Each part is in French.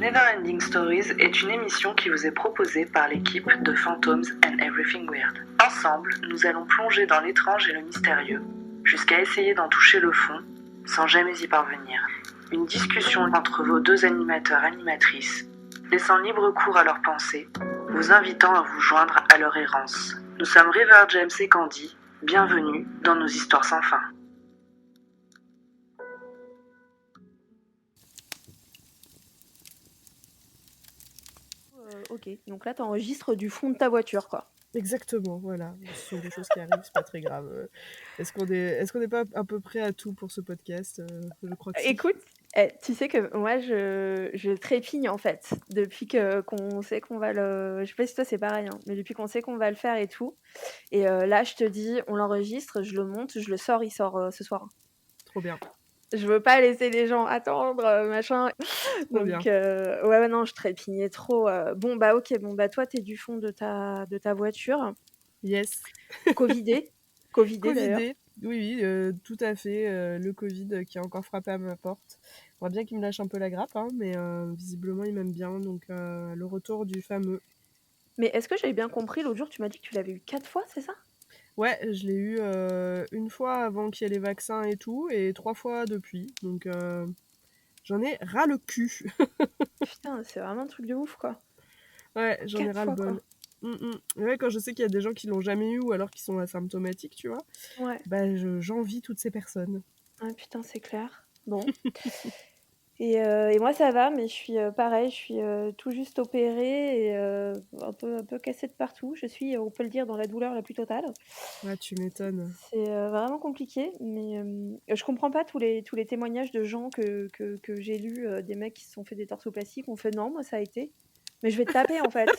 Neverending Stories est une émission qui vous est proposée par l'équipe de Phantoms and Everything Weird. Ensemble, nous allons plonger dans l'étrange et le mystérieux, jusqu'à essayer d'en toucher le fond, sans jamais y parvenir. Une discussion entre vos deux animateurs-animatrices, laissant libre cours à leurs pensées, vous invitant à vous joindre à leur errance. Nous sommes River James et Candy, bienvenue dans nos histoires sans fin. Ok, donc là, t'enregistres du fond de ta voiture, quoi. Exactement, voilà. Ce sont des choses qui arrivent, c'est pas très grave. Est-ce qu'on n'est pas à peu près à tout pour ce podcast? Je crois que si. Écoute, tu sais que moi, je trépigne, en fait, depuis qu'on sait qu'on va le... Je sais pas si toi, c'est pareil, hein, mais depuis qu'on sait qu'on va le faire et tout. Et là, je te dis, on l'enregistre, je le monte, je le sors, il sort ce soir. Trop bien. Je veux pas laisser les gens attendre, machin. Trop Donc, bien. ouais, non, je trépignais trop. Bon, bah, ok, bon, bah, toi, t'es du fond de ta voiture. Yes. Covidé d'ailleurs. Covidé. Oui, tout à fait. Le Covid qui a encore frappé à ma porte. Faudra bien qu'il me lâche un peu la grappe, hein, mais visiblement, il m'aime bien. Donc, le retour du fameux. Mais est-ce que j'avais bien compris, l'autre jour, tu m'as dit que tu l'avais eu 4 fois, c'est ça? Ouais, je l'ai eu une fois avant qu'il y ait les vaccins et tout, et 3 fois depuis. Donc, j'en ai ras le cul. Putain, c'est vraiment un truc de ouf, quoi. Ouais, j'en ai 4 ras le fois, quoi. bol. Ouais, quand je sais qu'il y a des gens qui l'ont jamais eu ou alors qui sont asymptomatiques, tu vois, Ouais. bah j'envie toutes ces personnes. Ah, putain, c'est clair. Bon. Et moi, ça va, mais je suis pareil, je suis tout juste opérée et un peu cassée de partout. Je suis, on peut le dire, dans la douleur la plus totale. Ouais, tu m'étonnes. C'est vraiment compliqué, mais je comprends pas tous les témoignages de gens que j'ai lus, des mecs qui se sont fait des torsoplasties, qui ont fait non, moi ça a été. Mais je vais te taper en fait.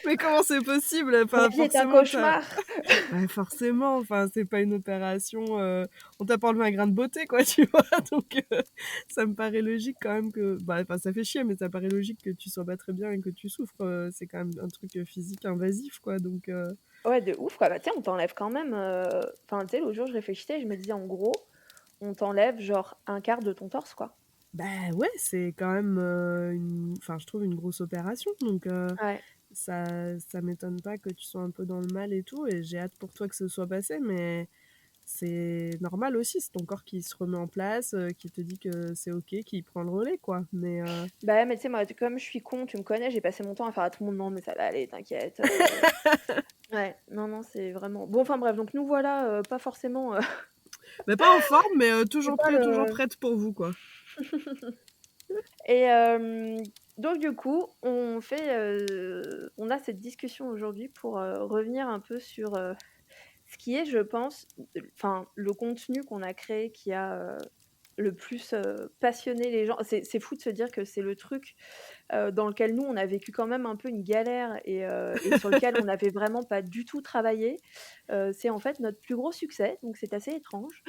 Mais comment c'est possible? Ma Enfin, vie est un forcément, t'as... cauchemar. Bah, forcément, enfin, c'est pas une opération... On t'a pas enlevé un grain de beauté, quoi, tu vois. Donc, ça me paraît logique quand même que... Bah, enfin, ça fait chier, mais ça paraît logique que tu sois pas très bien et que tu souffres. C'est quand même un truc physique invasif, quoi. Donc, Ouais, de ouf, quoi. Bah, tu sais, on t'enlève quand même. Enfin, tu sais, l'autre jour, je réfléchissais, je me disais, en gros, on t'enlève genre un quart de ton torse, quoi. bah ouais, c'est quand même, enfin, je trouve une grosse opération. Donc, Ouais. ça m'étonne pas que tu sois un peu dans le mal et tout, et j'ai hâte pour toi que ce soit passé, mais c'est normal aussi, c'est ton corps qui se remet en place, qui te dit que c'est ok, qui prend le relais, quoi. Mais Bah, ouais, mais tu sais, moi, comme je suis con, tu me connais, j'ai passé mon temps à faire à tout le monde, non, mais ça va aller, t'inquiète. Ouais, non, non, c'est vraiment. Bon, enfin, bref, donc nous voilà, pas forcément. mais pas en forme, mais C'est toujours pas prêt, toujours le. prête pour vous, quoi. Et donc, du coup, on a cette discussion aujourd'hui pour revenir un peu sur ce qui est, je pense, enfin, le contenu qu'on a créé qui a le plus passionné les gens. C'est fou de se dire que c'est le truc dans lequel nous, on a vécu quand même un peu une galère et sur lequel on n'avait vraiment pas du tout travaillé. C'est en fait notre plus gros succès, donc c'est assez étrange.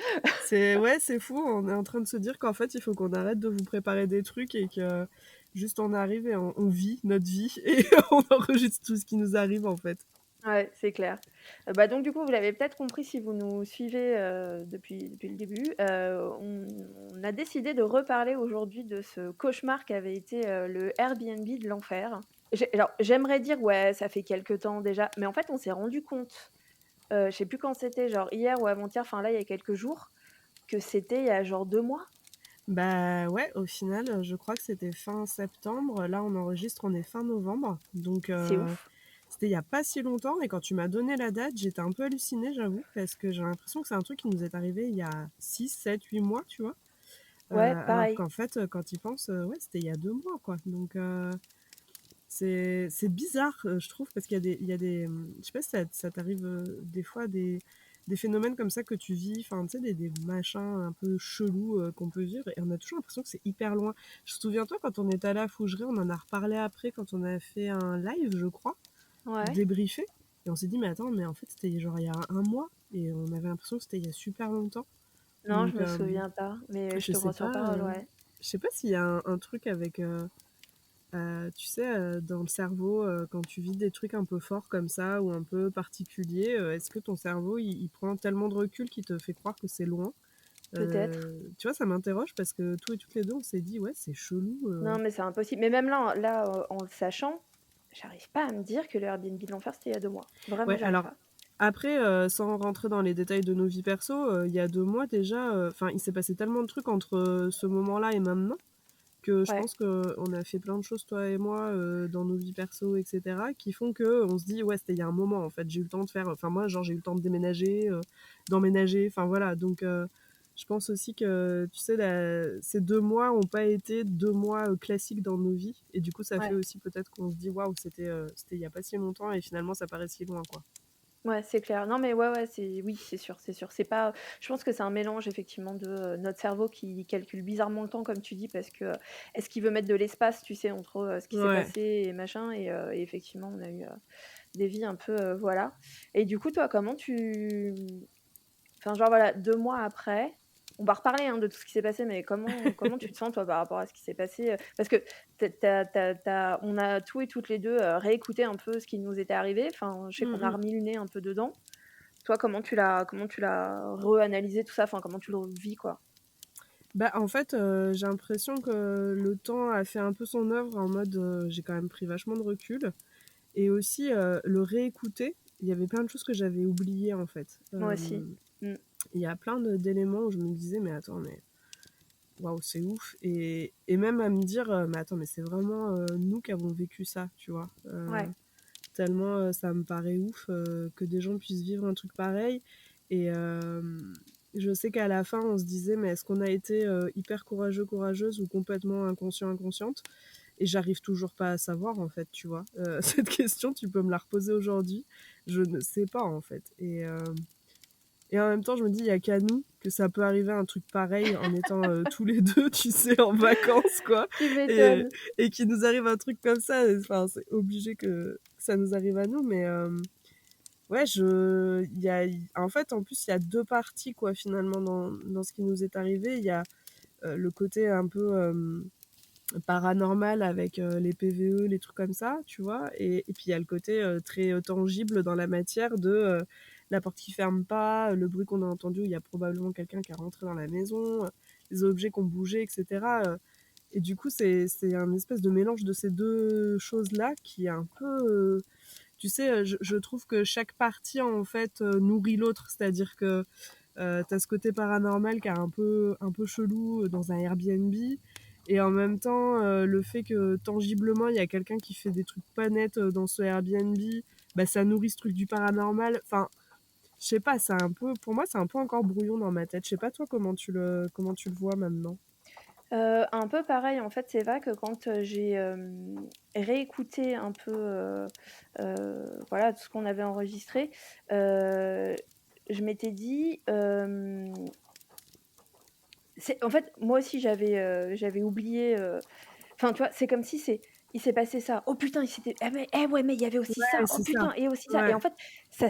Ouais, c'est fou, on est en train de se dire qu'en fait, il faut qu'on arrête de vous préparer des trucs et que juste on arrive et on vit notre vie et on enregistre tout ce qui nous arrive, en fait. Ouais, c'est clair. Bah, donc du coup, vous l'avez peut-être compris si vous nous suivez depuis le début. On a décidé de reparler aujourd'hui de ce cauchemar qui avait été le Airbnb de l'enfer. Alors, j'aimerais dire, ouais, ça fait quelques temps déjà, mais en fait, on s'est rendu compte, je sais plus quand c'était, genre hier ou avant-hier, enfin là, il y a quelques jours, que c'était il y a genre 2 mois. Bah ouais, au final, je crois que c'était fin septembre. Là, on enregistre, on est fin novembre. Donc, C'est ouf. c'était il y a pas si longtemps. Et quand tu m'as donné la date, j'étais un peu hallucinée, j'avoue, parce que j'ai l'impression que c'est un truc qui nous est arrivé il y a 6, 7, 8 mois, tu vois. Ouais, Alors pareil. qu'en fait, quand ils pensent, ouais, c'était il y a 2 mois, quoi. Donc, c'est bizarre, je trouve, parce il y a des, je sais pas si ça t'arrive des fois des phénomènes comme ça que tu vis, enfin, tu sais, des machins un peu chelous qu'on peut vivre, et on a toujours l'impression que c'est hyper loin. Je te souviens, toi, quand on est allé à Fougeray, on en a reparlé après, quand on a fait un live, je crois, pour Ouais. débriefer, et on s'est dit, mais attends, mais en fait, c'était genre il y a un mois, et on avait l'impression que c'était il y a super longtemps. Non, je Donc, me souviens pas, mais je je te sais crois sur pas, parole, ouais. je sais pas s'il y a un truc avec. Tu sais, dans le cerveau, quand tu vis des trucs un peu forts comme ça ou un peu particuliers, est-ce que ton cerveau, il prend tellement de recul qu'il te fait croire que c'est loin? Peut-être. Tu vois, ça m'interroge parce que tous et toutes les deux, on s'est dit, ouais, c'est chelou. Non, mais c'est impossible. Mais même là, en le sachant, j'arrive pas à me dire que le Airbnb de l'enfer, c'était il y a 2 mois. Vraiment, Ouais, j'arrive alors pas. après, sans rentrer dans les détails de nos vies perso, il y a 2 mois déjà, enfin, il s'est passé tellement de trucs entre ce moment-là et maintenant que je Ouais, pense qu'on a fait plein de choses, toi et moi, dans nos vies perso, etc., qui font que on se dit, ouais, c'était il y a un moment, en fait. J'ai eu le temps de faire, enfin, moi, genre, j'ai eu le temps de déménager, d'emménager, enfin, voilà. Donc, je pense aussi que, tu sais, ces 2 mois ont pas été 2 mois classiques dans nos vies. Et du coup, ça fait ouais. aussi peut-être qu'on se dit, waouh, c'était il y a pas si longtemps et finalement, ça paraît si loin, quoi. Ouais, c'est clair. Non, mais ouais, c'est oui, c'est sûr, c'est sûr. C'est pas je pense que c'est un mélange effectivement de, notre cerveau qui calcule bizarrement le temps comme tu dis parce que, est-ce qu'il veut mettre de l'espace, tu sais, entre, ce qui s'est Ouais. passé et machin et effectivement on a eu, des vies un peu, voilà. Et du coup toi comment tu enfin genre voilà 2 mois après, on va reparler, hein, de tout ce qui s'est passé, mais comment tu te sens toi par rapport à ce qui s'est passé, Parce que tu on a tous et toutes les 2 réécouté un peu ce qui nous était arrivé. Enfin, je sais Mm, qu'on a mm. remis le nez un peu dedans. Toi, comment tu l'as reanalysé tout ça? Enfin, comment tu le vis, quoi? Bah, en fait, j'ai l'impression que le temps a fait un peu son œuvre en mode, j'ai quand même pris vachement de recul. Et aussi, le réécouter, il y avait plein de choses que j'avais oubliées, en fait. Moi aussi. Mmh. Il y a plein d'éléments où je me disais, mais attends, mais waouh, c'est ouf. Et même à me dire, mais attends, mais c'est vraiment nous qui avons vécu ça, tu vois. Ouais. Tellement ça me paraît ouf que des gens puissent vivre un truc pareil. Et je sais qu'à la fin, on se disait, mais est-ce qu'on a été hyper courageux, courageuse ou complètement inconscient, inconsciente? Et j'arrive toujours pas à savoir, en fait, tu vois. Cette question, tu peux me la reposer aujourd'hui. Je ne sais pas, en fait. Et en même temps, je me dis, il y a qu'à nous que ça peut arriver un truc pareil en étant tous les deux, tu sais, en vacances, quoi. Tu Et, m'étonnes. et qu'il nous arrive un truc comme ça. Enfin, c'est obligé que ça nous arrive à nous. Mais ouais, en fait, en plus, il y a deux parties, quoi, finalement, dans ce qui nous est arrivé. Il y a le côté un peu paranormal avec les PVE, les trucs comme ça, tu vois. Et puis il y a le côté très tangible dans la matière de la porte qui ferme pas, le bruit qu'on a entendu, il y a probablement quelqu'un qui est rentré dans la maison, les objets qui ont bougé, etc. Et du coup, c'est un espèce de mélange de ces deux choses-là qui est un peu... tu sais, je trouve que chaque partie, en fait, nourrit l'autre. C'est-à-dire que t'as ce côté paranormal qui est un peu chelou dans un Airbnb. Et en même temps, le fait que tangiblement, il y a quelqu'un qui fait des trucs pas nets dans ce Airbnb, bah, ça nourrit ce truc du paranormal. Enfin, je sais pas, c'est un peu, pour moi, c'est un peu encore brouillon dans ma tête. Je sais pas toi comment tu le vois maintenant. Un peu pareil, en fait, c'est vrai que quand, j'ai, réécouté un peu, voilà, tout ce qu'on avait enregistré, je m'étais dit, c'est en fait, moi aussi, j'avais oublié, enfin, tu vois, c'est comme si il s'est passé ça. Oh putain, il s'était eh mais eh ouais, mais il y avait aussi Ouais, ça. Oh c'est ça. putain et aussi ça et Ouais. en fait, ça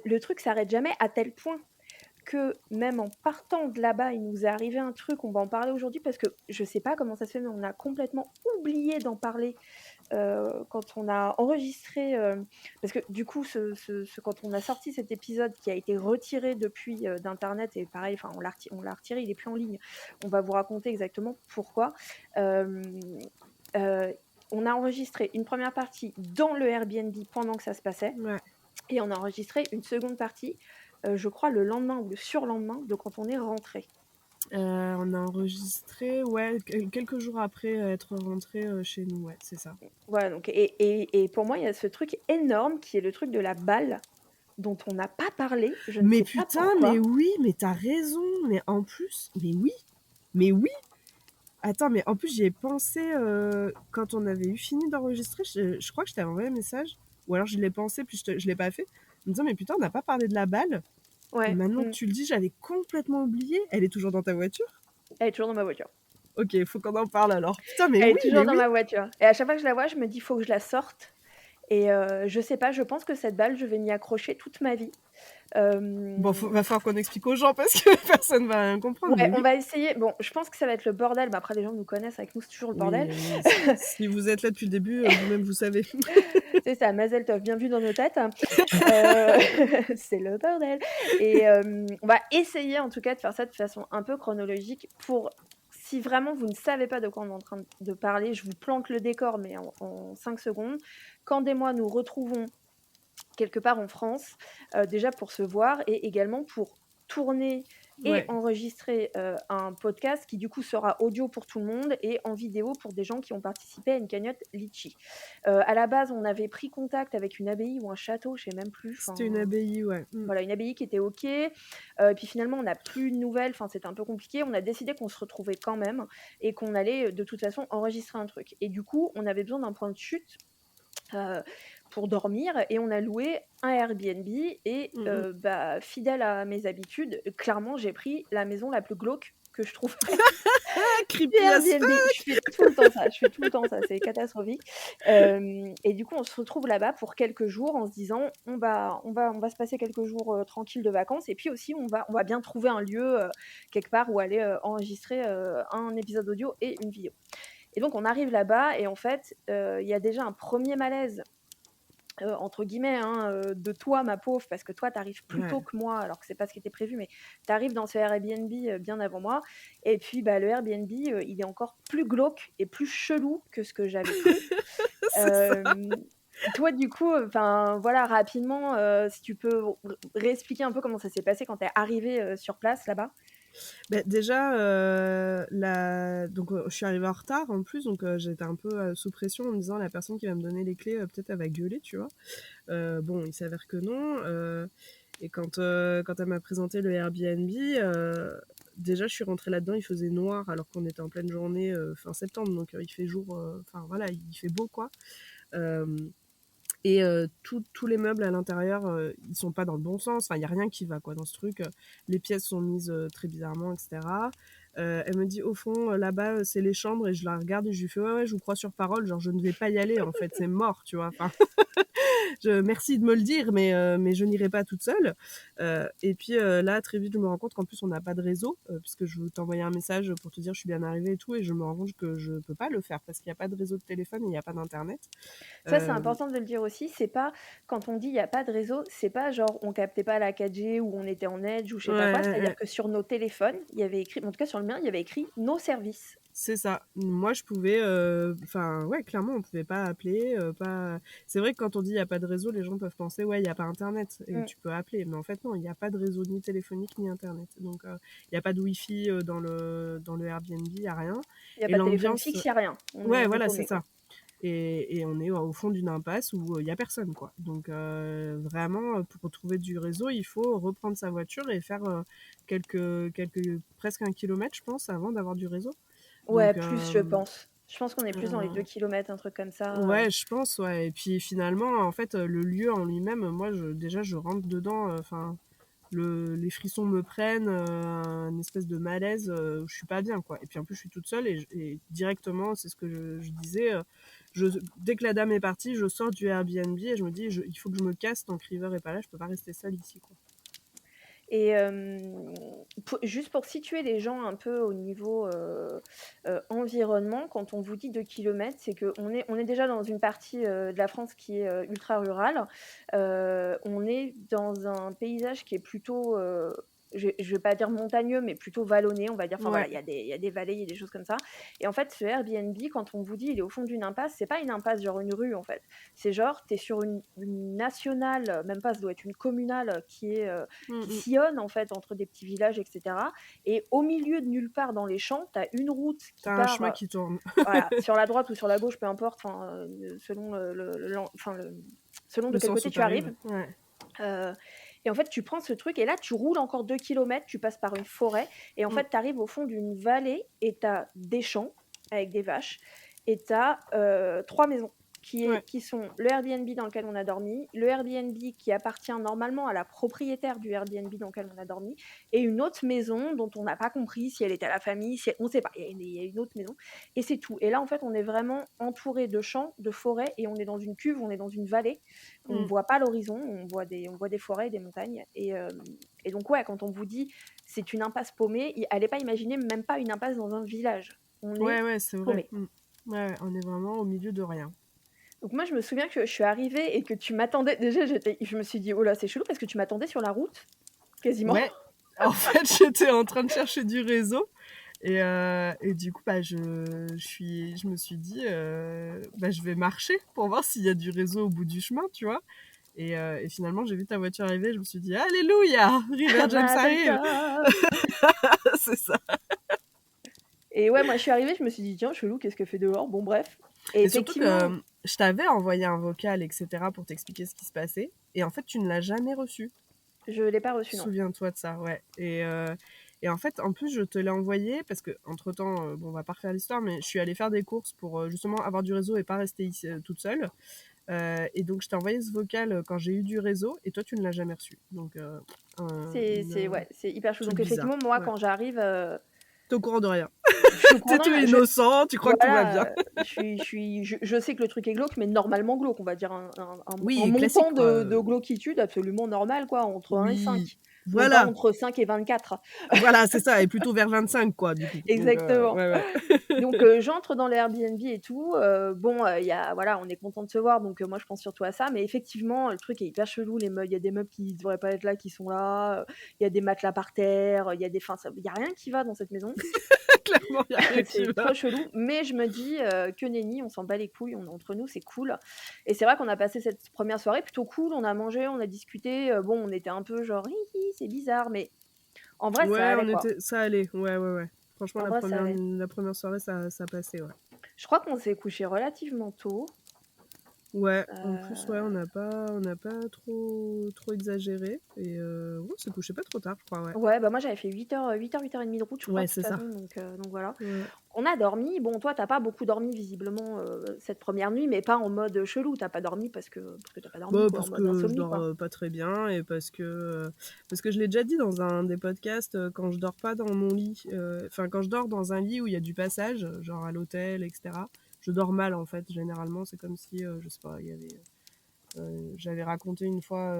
le truc s'arrête jamais à tel point que même en partant de là-bas, il nous est arrivé un truc, on va en parler aujourd'hui parce que je sais pas comment ça se fait, mais on a complètement oublié d'en parler, quand on a enregistré, parce que du coup, quand on a sorti cet épisode qui a été retiré depuis, d'internet et pareil, enfin on l'a retiré, il est plus en ligne. On va vous raconter exactement pourquoi. Hem, heu, on a enregistré une première partie dans le Airbnb pendant que ça se passait Ouais. et on a enregistré une seconde partie, je crois le lendemain ou le surlendemain de quand on est rentré. On a enregistré, ouais, quelques jours après être rentré chez nous, ouais, c'est ça. Voilà donc et pour moi, il y a ce truc énorme qui est le truc de la balle dont on n'a pas parlé, je ne Mais sais pas putain, mais pourquoi. oui, mais t'as raison, mais en plus, mais oui. Attends, mais en plus, j'y ai pensé quand on avait eu fini d'enregistrer. Je crois que je t'avais envoyé un message. Ou alors je l'ai pensé, puis je l'ai pas fait. En me disant, mais putain, on n'a pas parlé de la balle. Et Ouais, maintenant que tu le dis, j'avais complètement oublié. Elle est toujours dans ta voiture? elle est toujours dans ma voiture. Ok, faut qu'on en parle alors. Putain, mais Elle est oui, toujours mais dans oui. ma voiture et à chaque fois que je la vois, je me dis: «Faut que je la sorte» Et je sais pas, je pense que cette balle, je vais m'y accrocher toute ma vie. Bon, va falloir qu'on explique aux gens parce que personne va rien comprendre, mais Ouais, on oui. va essayer. Bon, je pense que ça va être le bordel, mais après les gens nous connaissent, avec nous, c'est toujours le bordel. Oui, si vous êtes là depuis le début, vous-même vous savez. C'est ça, mazel tov, bien vu dans nos têtes. C'est le bordel et on va essayer en tout cas de faire ça de façon un peu chronologique pour si vraiment vous ne savez pas de quoi on est en train de parler, je vous plante le décor, mais en 5 secondes. Quand et moi nous retrouvons quelque part en France, déjà pour se voir et également pour tourner et Ouais. enregistrer, un podcast qui du coup sera audio pour tout le monde et en vidéo pour des gens qui ont participé à une cagnotte Litchi. À la base, on avait pris contact avec une abbaye ou un château, je sais même plus, C'était une enfin, abbaye, ouais. voilà, une abbaye qui était OK, et puis finalement on n'a plus de nouvelles, enfin c'était un peu compliqué. On a décidé qu'on se retrouvait quand même et qu'on allait, de toute façon enregistrer un truc et du coup, on avait besoin d'un point de chute, heu, pour dormir et on a loué un Airbnb et bah, fidèle à mes habitudes, clairement, j'ai pris la maison la plus glauque que je trouve. Creepy as Airbnb, fuck! je fais tout le temps ça, je fais tout le temps ça, c'est catastrophique. Et du coup, on se retrouve là-bas pour quelques jours en se disant: «On va se passer quelques jours, tranquilles de vacances et puis aussi on va bien trouver un lieu, quelque part où aller, enregistrer, un épisode audio et une vidéo». Et donc on arrive là-bas et en fait, il y a déjà un premier malaise, entre guillemets, hein, de toi, ma pauvre, parce que toi, tu arrives plus Ouais. tôt que moi, alors que c'est pas ce qui était prévu, mais tu arrives dans ce Airbnb, bien avant moi. Et puis, bah, le Airbnb, il est encore plus glauque et plus chelou que ce que j'avais cru. C'est ça. Toi, du coup, enfin, voilà, rapidement, si tu peux réexpliquer un peu comment ça s'est passé quand tu es arrivée, sur place, là-bas? Bah, déjà, donc je suis arrivée en retard en plus, donc j'étais un peu sous pression en me disant la personne qui va me donner les clés, peut-être elle va gueuler, tu vois. Bon, il s'avère que non. Et quand elle m'a présenté le Airbnb, déjà je suis rentrée là-dedans, il faisait noir alors qu'on était en pleine journée fin septembre, donc il fait jour, enfin voilà, il fait beau quoi. Euh, et tous les meubles à l'intérieur, ils sont pas dans le bon sens. Enfin, il y a rien qui va quoi dans ce truc. Les pièces sont mises très bizarrement, etc. Elle me dit au fond là-bas c'est les chambres et je la regarde et je lui fais ouais je vous crois sur parole, genre je ne vais pas y aller en fait, c'est mort, tu vois. Enfin, merci de me le dire, mais je n'irai pas toute seule. Et puis là, très vite, je me rends compte qu'en plus, on n'a pas de réseau, puisque je veux t'envoyer un message pour te dire je suis bien arrivée et tout, et je me rends compte que je peux pas le faire parce qu'il n'y a pas de réseau de téléphone et il n'y a pas d'internet. Ça, c'est Euh, important de le dire aussi. C'est pas quand on dit il y a pas de réseau, c'est pas genre on captait pas la 4G ou on était en Edge ou je sais pas quoi. C'est-à-dire ouais, que sur nos téléphones, il y avait écrit, en tout cas sur le mien, il y avait écrit nos services. c'est ça. Moi, je pouvais, enfin, ouais, clairement, on pouvait pas appeler, pas. C'est vrai que quand on dit il y a pas de réseau, les gens peuvent penser ouais, il y a pas internet et Mm. tu peux appeler, mais en fait non, il n'y a pas de réseau ni téléphonique ni internet. Donc il y a pas de wifi dans le Airbnb, il y a rien. Il y a Et pas de téléphone l'ambiance, fixe, il y a rien. ouais, On est voilà, c'est paumé ça. quoi. Et on est au fond d'une impasse où il y a personne, quoi. Donc vraiment, pour trouver du réseau, il faut reprendre sa voiture et faire presque 1 kilomètre, je pense, avant d'avoir du réseau. Ouais, Donc, plus je pense. Je pense qu'on est plus dans les euh, 2 kilomètres, un truc comme ça. ouais, je pense, ouais. Et puis finalement, en fait, le lieu en lui-même, moi, déjà, je rentre dedans, enfin, les frissons me prennent, une espèce de malaise, je suis pas bien, quoi. Et puis en plus, je suis toute seule et directement, c'est ce que je disais, dès que la dame est partie, je sors du Airbnb et je me dis, il faut que je me casse tant que River est pas là, je peux pas rester seule ici, quoi. Et juste pour situer les gens un peu au niveau environnement, quand on vous dit 2 kilomètres, c'est qu'on est déjà dans une partie de la France qui est ultra rurale. On est dans un paysage qui est plutôt, je ne vais pas dire montagneux, mais plutôt vallonné, on va dire. Enfin voilà, Ouais, il y a des vallées, il y a des choses comme ça. Et en fait, ce Airbnb, quand on vous dit il est au fond d'une impasse, c'est pas une impasse genre une rue en fait. C'est genre, tu es sur une nationale, même pas, ça doit être une communale qui mm, sillonne en fait entre des petits villages, etc. Et au milieu de nulle part dans les champs, tu as une route qui t'as un part chemin qui tourne. voilà, sur la droite ou sur la gauche, peu importe, selon, selon de Le quel sens côté où tu t'arrives. arrives. Ouais. Euh, et en fait, tu prends ce truc et là, tu roules encore 2 kilomètres, tu passes par une forêt et en Mm. fait, tu arrives au fond d'une vallée et tu as des champs avec des vaches et tu as 3 maisons Ouais. qui sont le Airbnb dans lequel on a dormi, le Airbnb qui appartient normalement à la propriétaire du Airbnb dans lequel on a dormi, et une autre maison dont on n'a pas compris si elle était à la famille, on ne sait pas, il y a une autre maison, et c'est tout. Et là, en fait, on est vraiment entouré de champs, de forêts, et on est dans une cuve, on est dans une vallée, on ne voit pas l'horizon, on voit des forêts, des montagnes, et donc ouais, quand on vous dit c'est une impasse paumée, allez pas imaginer même pas une impasse dans un village. On est Ouais, c'est vrai. paumé. Ouais, on est vraiment au milieu de rien. Donc moi, je me souviens que je suis arrivée et que tu m'attendais. Déjà, je me suis dit, oh là, c'est chelou parce que tu m'attendais sur la route, quasiment. Ouais, en fait, j'étais en train de chercher du réseau. Et du coup, je me suis dit, je vais marcher pour voir s'il y a du réseau au bout du chemin, tu vois. Et finalement, j'ai vu ta voiture arriver, je me suis dit, alléluia, River James arrive. C'est ça. Et ouais, moi, je suis arrivée, je me suis dit, tiens, chelou, qu'est-ce qu'elle fait dehors? Bon, bref. Et surtout que je t'avais envoyé un vocal, etc., pour t'expliquer ce qui se passait. Et en fait, tu ne l'as jamais reçu. Je l'ai pas reçu, non. Souviens-toi de ça, ouais. Et en fait, en plus, je te l'ai envoyé parce que, entre-temps, on va pas refaire l'histoire, mais je suis allée faire des courses pour justement avoir du réseau et pas rester ici toute seule. Et donc, je t'ai envoyé ce vocal quand j'ai eu du réseau et toi, tu ne l'as jamais reçu. Donc, c'est hyper chou. Donc, effectivement, moi, quand j'arrive. T'es au courant de rien. T'es tout innocent, tu crois que tout va bien. Je sais que le truc est glauque, mais normalement glauque, on va dire un montant de glauquitude absolument normal, quoi, entre 1 et 5. Voilà. Pas entre 5 et 24. Voilà, c'est ça, et plutôt vers 25, quoi, du coup. Exactement. Donc, j'entre dans l'Airbnb et tout. On est content de se voir, donc moi, je pense surtout à ça. Mais effectivement, le truc est hyper chelou. Il y a des meubles qui ne devraient pas être là, qui sont là. Il y a des matelas par terre. Il y a rien qui va dans cette maison. Clairement, il y a rien qui va. C'est trop chelou. Mais je me dis que nenni, on s'en bat les couilles. Entre nous, c'est cool. Et c'est vrai qu'on a passé cette première soirée plutôt cool. On a mangé, on a discuté. On était un peu genre, c'est bizarre, mais en vrai, ça allait, quoi. Ça allait, ouais. Franchement, la première soirée, ça passait, ouais. Je crois qu'on s'est couché relativement tôt. Ouais, en plus, on n'a pas trop exagéré. Et on s'est couché pas trop tard, je crois, ouais. Ouais, moi j'avais fait 8h, 8h30 de route, je crois. Ouais, c'est ça. Donc voilà. Ouais. On a dormi. Bon, toi, t'as pas beaucoup dormi visiblement cette première nuit, mais pas en mode chelou. T'as pas dormi parce que t'as pas dormi. Parce que je dors pas très bien et parce que je l'ai déjà dit dans un des podcasts, quand je dors pas dans mon lit, quand je dors dans un lit où il y a du passage, genre à l'hôtel, etc., je dors mal en fait. Généralement, c'est comme si, je sais pas, il y avait. J'avais raconté une fois,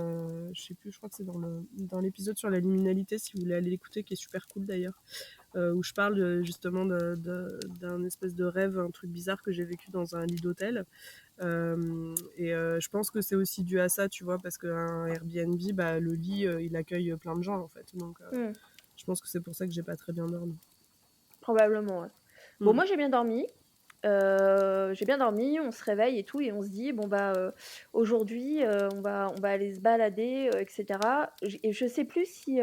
je sais plus, je crois que c'est dans l'épisode sur la liminalité, si vous voulez aller l'écouter, qui est super cool d'ailleurs, où je parle justement d'un espèce de rêve, un truc bizarre que j'ai vécu dans un lit d'hôtel. Je pense que c'est aussi dû à ça, tu vois, parce qu'un Airbnb, le lit, il accueille plein de gens en fait. Donc, je pense que c'est pour ça que j'ai pas très bien dormi. Probablement, ouais. Bon, moi j'ai bien dormi. On se réveille et tout, et on se dit aujourd'hui on va aller se balader, etc. Et je sais plus si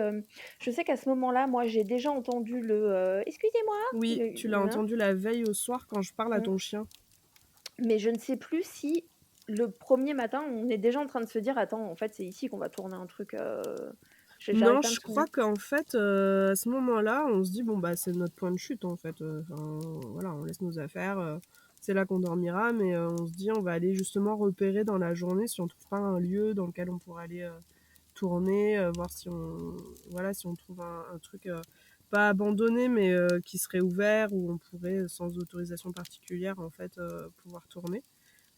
je sais qu'à ce moment-là, moi j'ai déjà entendu le excusez-moi. Oui, tu l'as entendu la veille au soir quand je parle à ton chien. Mais je ne sais plus si le premier matin on est déjà en train de se dire attends, en fait c'est ici qu'on va tourner un truc. Non, je crois qu'en fait, à ce moment-là, on se dit, c'est notre point de chute, en fait. Voilà, on laisse nos affaires, c'est là qu'on dormira, mais on se dit, on va aller justement repérer dans la journée si on trouve pas un lieu dans lequel on pourrait aller tourner, voir si on trouve un truc pas abandonné, mais qui serait ouvert, où on pourrait, sans autorisation particulière, en fait, pouvoir tourner.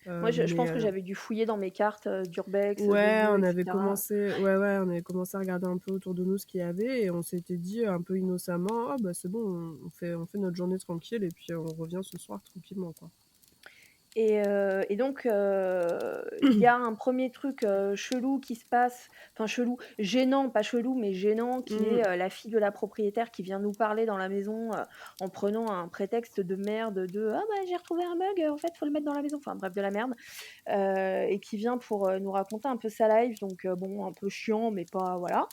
Moi, je pense que j'avais dû fouiller dans mes cartes d'urbex. Ouais, on avait commencé à regarder un peu autour de nous ce qu'il y avait, et on s'était dit un peu innocemment, c'est bon, on fait notre journée tranquille et puis on revient ce soir tranquillement, quoi. Et donc, il y a un premier truc chelou qui se passe, enfin chelou, gênant, pas chelou, mais gênant, qui est la fille de la propriétaire qui vient nous parler dans la maison en prenant un prétexte de merde de « Ah j'ai retrouvé un mug, en fait, faut le mettre dans la maison », enfin bref, de la merde, et qui vient pour nous raconter un peu sa life, donc un peu chiant, mais pas, voilà.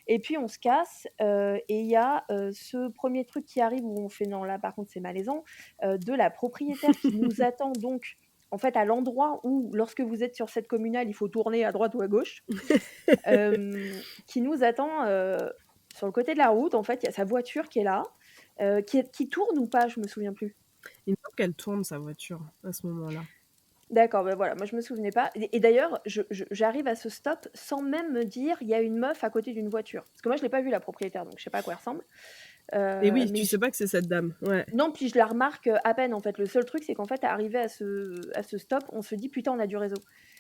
Et puis on se casse, et il y a ce premier truc qui arrive où on fait non, là par contre c'est malaisant, de la propriétaire qui nous attend donc en fait à l'endroit où, lorsque vous êtes sur cette communale, il faut tourner à droite ou à gauche, qui nous attend sur le côté de la route. En fait, il y a sa voiture qui est là, qui tourne ou pas, je me souviens plus. Il me semble qu'elle tourne, sa voiture, à ce moment-là. D'accord, bah, voilà, moi je me souvenais pas et d'ailleurs, j'arrive à ce stop sans même me dire: «Il y a une meuf à côté d'une voiture». Parce que moi je l'ai pas vue la propriétaire, donc je sais pas à quoi elle ressemble. Et oui, Mais tu sais pas que c'est cette dame. Ouais. non, puis je la remarque, à peine en fait. Le seul truc, c'est qu'en fait, arrivé à ce stop, on se dit: «Putain, on a du réseau»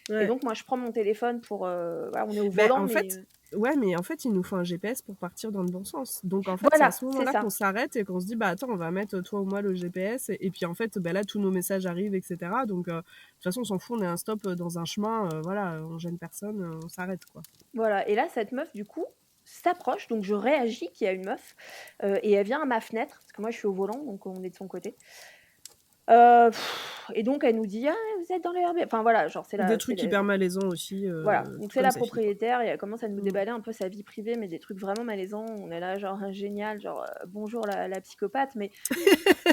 et Ouais. donc moi je prends mon téléphone pour, voilà, on est au Ben volant en mais fait, ouais, mais en fait, il nous faut un GPS pour partir dans le bon sens. Donc en fait, c'est à voilà, ce c'est moment-là ça. qu'on s'arrête et qu'on se dit: «Bah attends, on va mettre toi ou moi le GPS» et puis en fait, bah là, tous nos messages arrivent et cetera. Donc de toute façon, on s'en fout, on est un stop, dans un chemin, voilà, on gêne personne, on s'arrête, quoi. Voilà et là, cette meuf, du coup, s'approche, donc je réagis qu'il y a une meuf, et elle vient à ma fenêtre, parce que moi je suis au volant, donc on est de son côté. Heu et donc elle nous dit: «Ah, vous êtes dans le Airbnb», enfin voilà, genre Des trucs hyper malaisants aussi, voilà, donc tout c'est comme la sa fille, quoi. propriétaire et elle commence à nous Mmh. déballer un peu sa vie privée, mais des trucs vraiment malaisants. On est là genre: «Ah génial», genre, «Bonjour la psychopathe», mais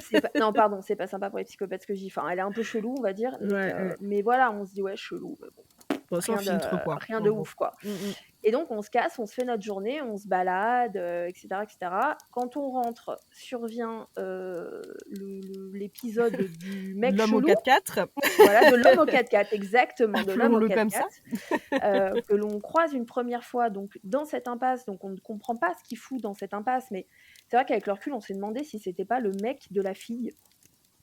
c'est pas non pardon, c'est pas sympa pour les psychopathes ce que je dis. Enfin, elle est un peu chelou, on va dire, Ouais, ouais. mais voilà, on se dit: «Ouais, chelou», mais bon, Bon, sans filtre, quoi, rien en de gros. ouf, quoi. Mmh mh. Et donc on se casse, on se fait notre journée, on se balade, et cetera et cetera. Quand on rentre, survient, l'épisode du mec L'homme au chelou, 4x4, voilà, de l'homme au 4x4, exactement, de l'homme au appelons-le comme ça. 4x4, que l'on croise une première fois donc dans cette impasse, donc on ne comprend pas ce qu'il fout dans cette impasse, mais c'est vrai qu'avec le recul, on s'est demandé si c'était pas le mec de la fille.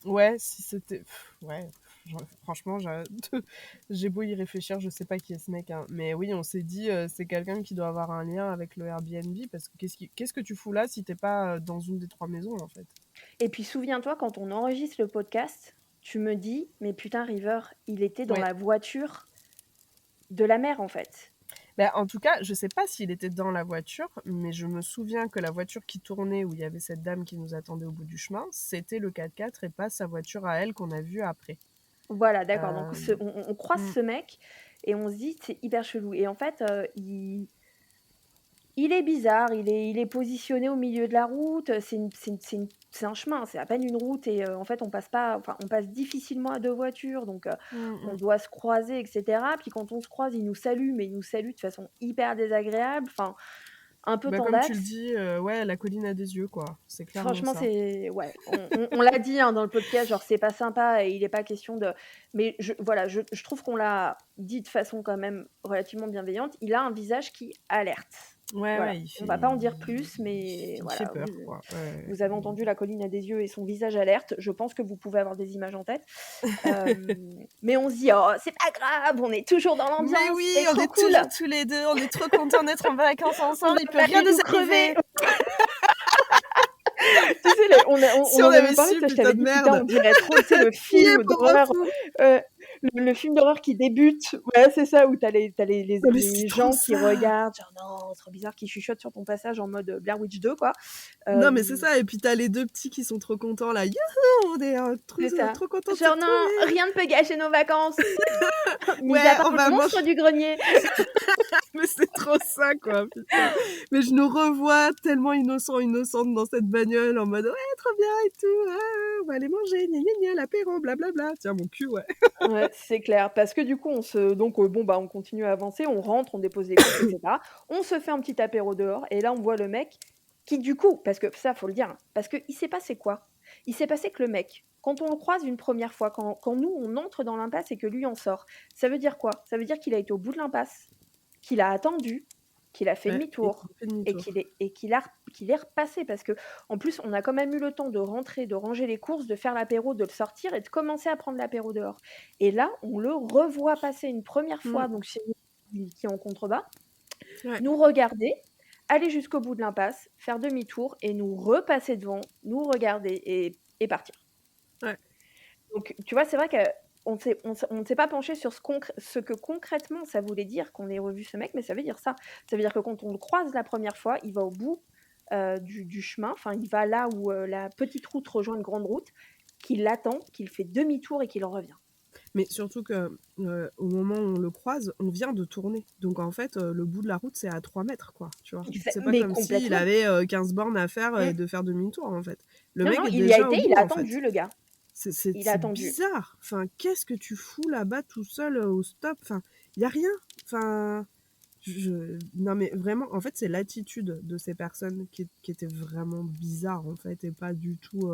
Ouais, si c'était ouais, franchement, j'ai beau y réfléchir, je sais pas qui est ce mec, hein. Mais oui, on s'est dit, c'est quelqu'un qui doit avoir un lien avec le Airbnb parce que qu'est-ce que tu fous là si t'es pas, dans une des 3 maisons, en fait? Et puis souviens-toi, quand on enregistre le podcast, tu me dis: «Mais putain River, il était dans Ouais. la voiture de la mère, en fait». Bah, en tout cas, je sais pas s'il était dans la voiture, mais je me souviens que la voiture qui tournait où il y avait cette dame qui nous attendait au bout du chemin, c'était le 4x4 et pas sa voiture à elle qu'on a vue après. Voilà, d'accord, donc Hem, on croise mmh, ce mec et on se dit: «C'est hyper chelou» et en fait, il est bizarre, il est positionné au milieu de la route, c'est un chemin, c'est à peine une route et en fait, on passe difficilement à 2 voitures donc mmh on mh. doit se croiser et cetera. Puis quand on se croise, il nous salue, mais il nous salue de façon hyper désagréable, enfin, un peu Bah, comme tu le tendax. dis, ouais, la colline a des yeux, quoi. C'est clairement Franchement, ça. c'est ouais, on l'a dit, hein, dans le podcast, genre c'est pas sympa et il est pas question de mais voilà, je trouve qu'on l'a dit de façon quand même relativement bienveillante. Il a un visage qui alerte. Ouais, Voilà, ouais, on va pas en dire plus, mais il fait voilà, peur, quoi. Ouais, vous avez entendu la colline a des yeux et son visage alerte. Je pense que vous pouvez avoir des images en tête. Mais on se dit: «Oh, c'est pas grave, on est toujours dans mais l'ambiance, oui, c'est on trop est cool, toujours tous les 2, on est trop contents d'être en vacances on ensemble, va il peut pas rien du nous tout crever». arriver. Tu sais, Si on on en avait avait parlé, su, tu je t'avais putain de dit: «Putain, merde. on dirait trop, tu sais, le Qui est film pauvre d'horreur, fou. heu, le film d'horreur qui débute». Ouais, c'est ça, où tu as Non, mais c'est les trop gens qui ça. regardent, genre: «Non, trop bizarre», qui chuchotent sur ton passage en mode, Blair Witch 2, quoi. Non, mais c'est Hem, ça et puis tu as les 2 petits qui sont trop contents là: «Youhou, on est, c'est ça. trop contents de se Genre: «Non, retrouver. rien ne peut gâcher nos vacances, mis à Ouais, part on le va monstre manger». du grenier». Mais c'est trop ça, quoi, putain. Mais je nous revois tellement innocents, innocentes dans cette bagnole en mode: «Ouais, trop bien et tout, on va aller manger, gna gna gna, l'apéro, blablabla». Tiens, mon cul, ouais. Ouais, c'est clair. Parce que du coup, bon, bah, on continue à avancer, on rentre, on dépose les courses et cetera. On se fait un petit apéro dehors et là, on voit le mec qui du coup parce que ça, faut le dire, hein, parce qu'il s'est passé quoi? Il s'est passé que le mec, quand on le croise une première fois, quand nous, on entre dans l'impasse et que lui en sort, ça veut dire quoi? Ça veut dire qu'il a été au bout de l'impasse, qu'il a attendu, qu'il a fait Ouais, et demi-tour il fait et demi-tour. qu'il est repassé parce qu'en plus, on a quand même eu le temps de rentrer, de ranger les courses, de faire l'apéro, de le sortir et de commencer à prendre l'apéro dehors. Et là, on le revoit passer une première fois, Mmh. donc chez lui qui est en contrebas, Ouais, nous regarder, aller jusqu'au bout de l'impasse, faire demi-tour et nous repasser devant, nous regarder et partir. ouais. Donc, tu vois, c'est vrai on ne s'est pas penché sur ce que concrètement ça voulait dire qu'on ait revu ce mec, mais ça veut dire ça. Ça veut dire que quand on le croise la première fois, il va au bout du chemin, enfin, il va là où la petite route rejoint une grande route, qu'il l'attend, qu'il fait demi-tour et qu'il en revient. Mais surtout que, au moment où on le croise, on vient de tourner. Donc en fait, le bout de la route, c'est à 3 mètres, quoi, tu vois? C'est pas Mais comme s'il complètement. avait, 15 bornes à faire Mm. et de faire demi-tour, en fait. Le Non, mec non, est il y a déjà au été, il bout, a en fait. attendu, le gars. Il a C'est attendu. bizarre. Enfin, qu'est-ce que tu fous là-bas tout seul au stop? Enfin, il y a rien. Enfin, non mais vraiment, en fait, c'est l'attitude de ces personnes qui était vraiment bizarre, en fait, et pas du tout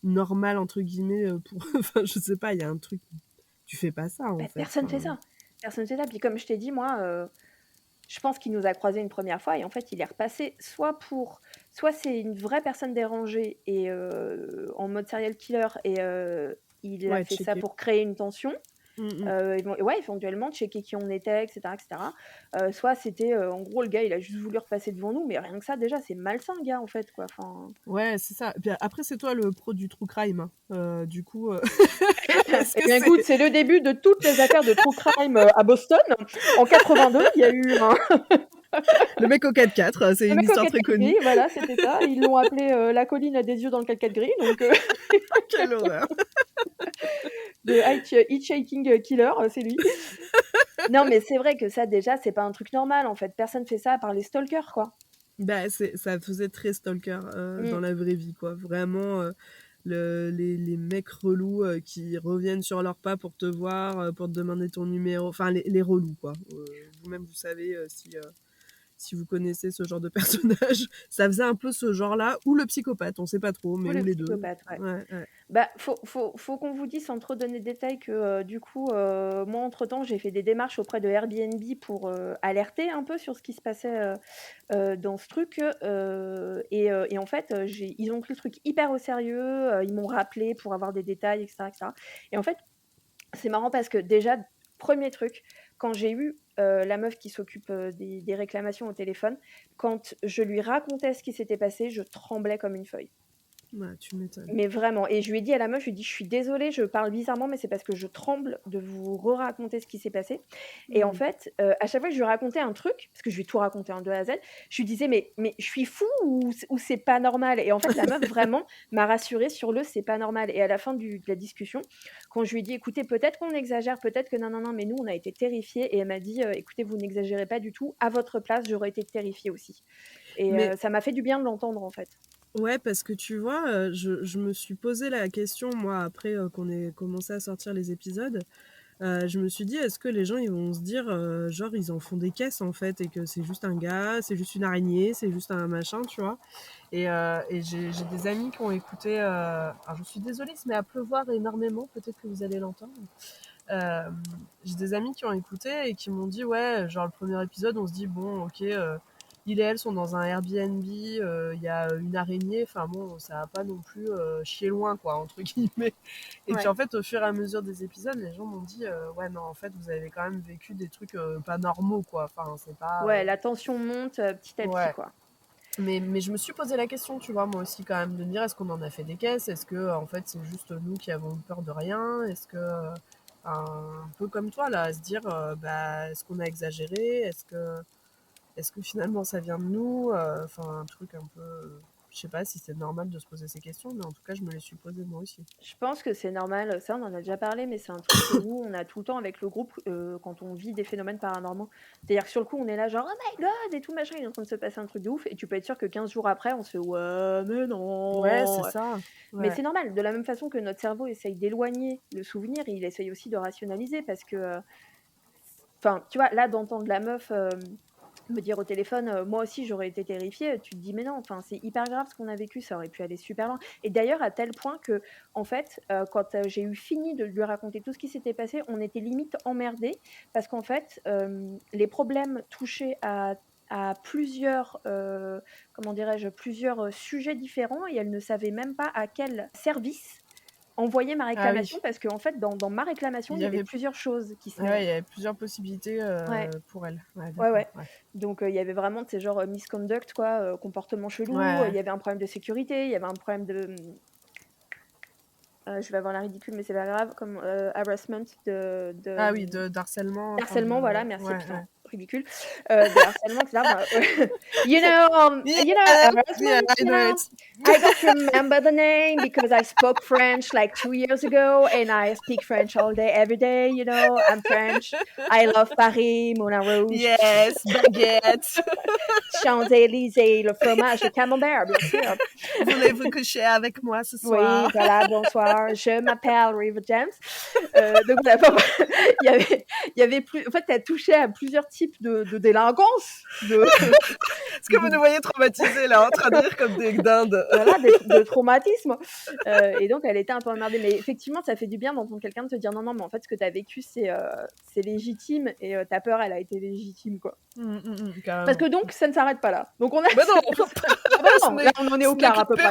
normale entre guillemets pour. Enfin, je sais pas, il y a un truc. tu fais pas ça, en fait. Personne fait ça. Personne fait ça. Puis comme je t'ai dit, moi, je pense qu'il nous a croisés une première fois et en fait, il est repassé soit c'est une vraie personne dérangée et en mode serial killer et il a fait ça pour créer une tension. Éventuellement checker qui on était, etc. Soit c'était, en gros, le gars, il a juste voulu repasser devant nous, mais rien que ça, déjà, c'est malsain, le gars, en fait, quoi. Enfin... Ouais, c'est ça. Puis après, c'est toi le pro du true crime. Du coup... Eh bien, écoute, c'est le début de toutes les affaires de true crime à Boston. En 82, il y a eu le mec au 4x4, c'est une histoire très connue. Voilà, c'était ça. Ils l'ont appelé la colline à des yeux dans le 4x4 gris. Donc, quelle horreur. De hitchhiking killer, c'est lui. Non, mais c'est vrai que ça, déjà, c'est pas un truc normal, en fait. Personne fait ça à part les stalkers, quoi. Bah, ça faisait très stalker dans la vraie vie, quoi. Vraiment, les mecs relous qui reviennent sur leurs pas pour te voir, pour te demander ton numéro. Enfin, les relous, quoi. Vous-même, vous savez si vous connaissez ce genre de personnage, ça faisait un peu ce genre-là, ou le psychopathe, on sait pas trop, mais ou les deux. Ouais. Bah, faut qu'on vous dise sans trop donner de détails que du coup, moi entre-temps, j'ai fait des démarches auprès de Airbnb pour alerter un peu sur ce qui se passait dans ce truc. Et en fait, ils ont pris le truc hyper au sérieux, ils m'ont rappelé pour avoir des détails, etc. Et en fait, c'est marrant parce que déjà, premier truc, quand j'ai eu la meuf qui s'occupe des réclamations au téléphone, quand je lui racontais ce qui s'était passé, je tremblais comme une feuille. Ouais, tu m'étonnes. Mais vraiment. Et je lui ai dit à la meuf, je lui ai dit, je suis désolée, je parle bizarrement, mais c'est parce que je tremble de vous raconter ce qui s'est passé. Et en fait, à chaque fois que je lui racontais un truc, parce que je lui ai tout raconté de A à Z, je lui disais, mais je suis fou ou c'est pas normal? Et en fait, la meuf vraiment m'a rassurée sur c'est pas normal. Et à la fin de la discussion, quand je lui ai dit, écoutez, peut-être qu'on exagère, peut-être que non, mais nous, on a été terrifiés. Et elle m'a dit, écoutez, vous n'exagérez pas du tout. À votre place, j'aurais été terrifiée aussi. Et ça m'a fait du bien de l'entendre, en fait. Ouais, parce que tu vois, je me suis posé la question, moi, après qu'on ait commencé à sortir les épisodes, je me suis dit, est-ce que les gens, ils vont se dire, genre, ils en font des caisses, en fait, et que c'est juste un gars, c'est juste une araignée, c'est juste un machin, tu vois. Et j'ai des amis qui ont écouté... alors, je suis désolée, il se met à pleuvoir énormément, peut-être que vous allez l'entendre. J'ai des amis qui ont écouté et qui m'ont dit, ouais, genre, le premier épisode, on se dit, bon, ok... il et elle sont dans un Airbnb, il y a une araignée, enfin bon, ça va pas non plus chier loin, quoi, entre guillemets. Et puis en fait, au fur et à mesure des épisodes, les gens m'ont dit, ouais, non, en fait, vous avez quand même vécu des trucs pas normaux, quoi. Enfin, c'est pas... Ouais, la tension monte petit à petit, quoi. Mais je me suis posé la question, tu vois, moi aussi, quand même, de me dire, est-ce qu'on en a fait des caisses? Est-ce que, en fait, c'est juste nous qui avons peur de rien? Est-ce que... un peu comme toi, là, à se dire, est-ce qu'on a exagéré? Est-ce que finalement ça vient de nous? Enfin, un truc un peu... Je sais pas si c'est normal de se poser ces questions, mais en tout cas, je me les suis posées moi aussi. Je pense que c'est normal. Ça, on en a déjà parlé, mais c'est un truc que nous, on a tout le temps avec le groupe quand on vit des phénomènes paranormaux. C'est-à-dire que sur le coup, on est là genre « Oh my God !» et tout machin, il est en train de se passer un truc de ouf. Et tu peux être sûr que 15 jours après, on se fait « Ouais, mais non !» Ouais, c'est ça. Ouais. Mais c'est normal. De la même façon que notre cerveau essaye d'éloigner le souvenir, il essaye aussi de rationaliser parce que... Enfin, tu vois, là, d'entendre la meuf... me dire au téléphone, moi aussi j'aurais été terrifiée, tu te dis mais non, enfin c'est hyper grave ce qu'on a vécu, ça aurait pu aller super loin. Et d'ailleurs à tel point que en fait quand j'ai eu fini de lui raconter tout ce qui s'était passé, on était limite emmerdés parce qu'en fait les problèmes touchaient à plusieurs comment dirais-je, plusieurs sujets différents et elle ne savait même pas à quel service envoyer ma réclamation parce qu'en fait dans ma réclamation il y avait plusieurs choses qui se il y avait plusieurs possibilités pour elle. Ouais. Donc il y avait vraiment ces genre misconduct quoi, comportement chelou, il y avait un problème de sécurité, il y avait un problème de je vais avoir la ridicule mais c'est pas grave, comme harassment de ah oui, d'harcèlement. Harcèlement, voilà, merci, putain, ridicule. De harcèlement, etc. Harassment, I don't remember the name because I spoke French like 2 years ago and I speak French all day, every day, I'm French. I love Paris, Moulin Rouge. Yes, baguette. Champs-Élysées, le fromage, le camembert, bien sûr. Voulez-vous coucher avec moi ce soir? Oui, voilà, bonsoir, je m'appelle River James. Donc, il y avait plus... En fait, tu as touché à plusieurs types type de délinquance, Est-ce que vous nous voyez traumatisés là, en train de rire comme des dindes? Voilà, de traumatisme. Et donc, elle était un peu emmerdée. Mais effectivement, ça fait du bien d'entendre quelqu'un te dire non, non, mais en fait, ce que tu as vécu, c'est légitime et ta peur, elle a été légitime, quoi. Parce que donc, ça ne s'arrête pas là. Donc, on a. Bah non. Ah bah non, là, on en est au quart à peu près.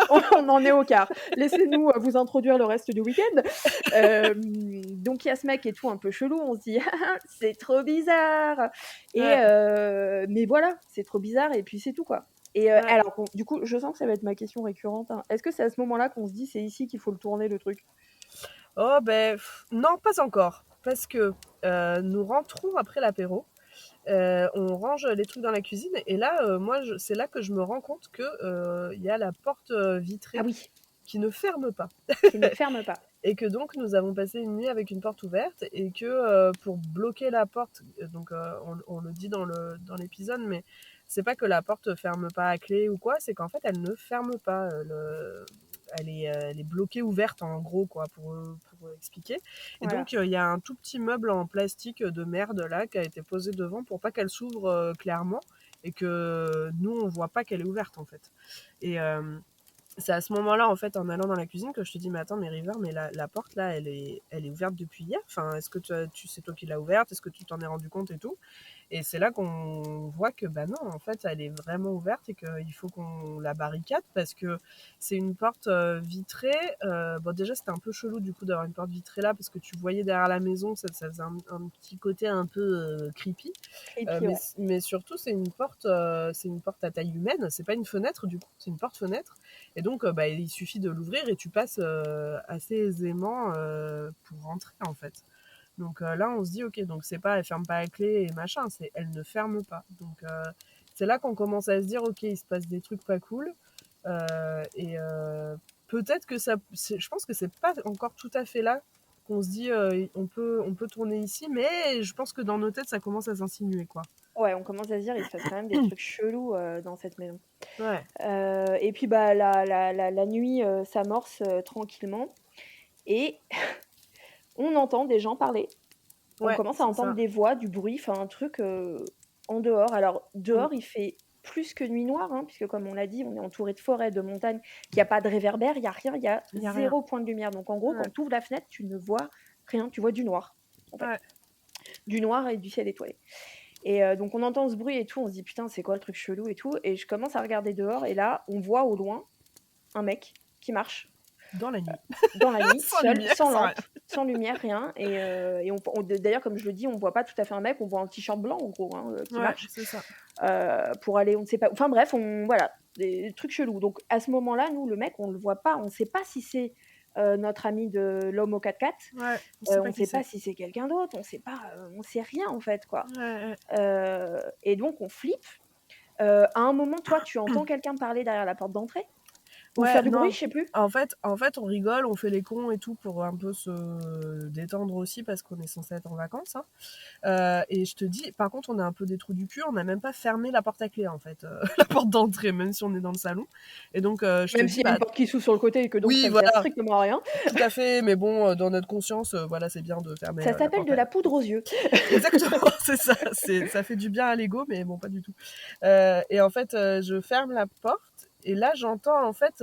On en est au quart. Laissez-nous vous introduire le reste du week-end. Donc, il y a ce mec et tout un peu chelou. On se dit, c'est trop bizarre. Et mais voilà, c'est trop bizarre. Et puis, c'est tout, quoi. Et alors, du coup, je sens que ça va être ma question récurrente. Hein. Est-ce que c'est à ce moment-là qu'on se dit, c'est ici qu'il faut le tourner, le truc? Oh ben non, pas encore. Parce que nous rentrons après l'apéro. On range les trucs dans la cuisine et là, moi, c'est là que je me rends compte que il y a la porte vitrée qui ne ferme pas. Qui ne ferme pas. Et que donc nous avons passé une nuit avec une porte ouverte et que pour bloquer la porte, donc on le dit dans l'épisode, mais c'est pas que la porte ferme pas à clé ou quoi, c'est qu'en fait elle ne ferme pas. Elle est bloquée ouverte en gros, quoi, pour expliquer. Et donc il y a un tout petit meuble en plastique de merde là qui a été posé devant pour pas qu'elle s'ouvre clairement et que nous on voit pas qu'elle est ouverte en fait. Et c'est à ce moment-là, en fait, en allant dans la cuisine, que je te dis, mais attends, mais River, mais la porte là, elle est ouverte depuis hier. Enfin, est-ce que c'est toi qui l'as ouverte? Est-ce que tu t'en es rendu compte et tout? Et c'est là qu'on voit que, bah non, en fait, elle est vraiment ouverte et qu'il faut qu'on la barricade parce que c'est une porte vitrée. Bon, déjà, c'était un peu chelou du coup d'avoir une porte vitrée là parce que tu voyais derrière la maison, ça faisait un petit côté un peu creepy. Mais surtout, c'est une porte à taille humaine. C'est pas une fenêtre du coup, c'est une porte-fenêtre. Et donc, bah, il suffit de l'ouvrir et tu passes assez aisément pour rentrer en fait. Donc là, on se dit, ok, donc c'est pas, elle ferme pas à clé et machin, c'est elle ne ferme pas. Donc c'est là qu'on commence à se dire, ok, il se passe des trucs pas cool. Et peut-être que je pense que c'est pas encore tout à fait là qu'on se dit, on peut tourner ici, mais je pense que dans nos têtes, ça commence à s'insinuer, quoi. Ouais, on commence à se dire, il se passe quand même des trucs chelous dans cette maison. Ouais. Et puis, bah, la nuit s'amorce tranquillement. Et on entend des gens parler. On commence à entendre des voix, du bruit, enfin un truc en dehors. Alors, dehors, il fait plus que nuit noire, hein, puisque comme on l'a dit, on est entouré de forêts, de montagnes. Il n'y a pas de réverbère, il n'y a rien, il y a zéro point de lumière. Donc, en gros, quand tu ouvres la fenêtre, tu ne vois rien, tu vois du noir. En fait. Du noir et du ciel étoilé. Et donc on entend ce bruit et tout, on se dit putain c'est quoi le truc chelou et tout, et je commence à regarder dehors et là on voit au loin un mec qui marche dans la nuit, sans seul, lumière, sans lampe, sans lumière, rien, et d'ailleurs comme je le dis, on voit pas tout à fait un mec, on voit un t-shirt blanc en gros qui marche, c'est ça. pour aller on ne sait pas, enfin bref, voilà, des trucs chelous. Donc à ce moment-là, nous le mec on le voit pas, on sait pas si c'est notre ami de l'homme au 4x4, on ne sait pas si c'est quelqu'un d'autre, on sait rien en fait quoi. Et donc on flippe. À un moment, toi, tu entends quelqu'un parler derrière la porte d'entrée ou faire du bruit, je sais plus. En fait, on rigole, on fait les cons et tout pour un peu se détendre aussi parce qu'on est censé être en vacances. Hein. Et je te dis, par contre, on a un peu des trous du cul, on n'a même pas fermé la porte à clé en fait, la porte d'entrée, même si on est dans le salon. Et donc, même s'il y a une porte qui s'ouvre sur le côté et que donc ça ne sert strictement à rien. Tout à fait, mais bon, dans notre conscience, voilà, c'est bien de fermer. Ça s'appelle de la poudre aux yeux. Exactement, c'est ça. Ça fait du bien à l'ego, mais bon, pas du tout. Et en fait, je ferme la porte. Et là, j'entends en fait,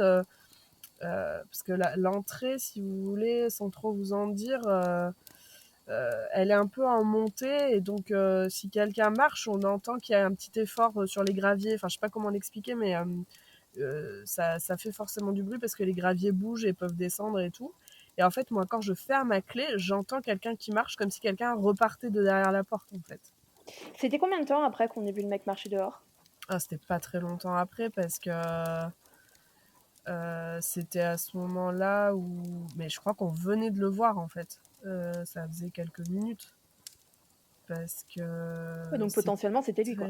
parce que l'entrée, si vous voulez, sans trop vous en dire, elle est un peu en montée. Et donc, si quelqu'un marche, on entend qu'il y a un petit effort sur les graviers. Enfin, je sais pas comment l'expliquer, mais ça fait forcément du bruit parce que les graviers bougent et peuvent descendre et tout. Et en fait, moi, quand je ferme ma clé, j'entends quelqu'un qui marche comme si quelqu'un repartait de derrière la porte, en fait. C'était combien de temps après qu'on ait vu le mec marcher dehors ? C'était pas très longtemps après parce que c'était à ce moment-là où... Mais je crois qu'on venait de le voir, en fait. Ça faisait quelques minutes. Parce que... donc potentiellement, c'était lui, quoi.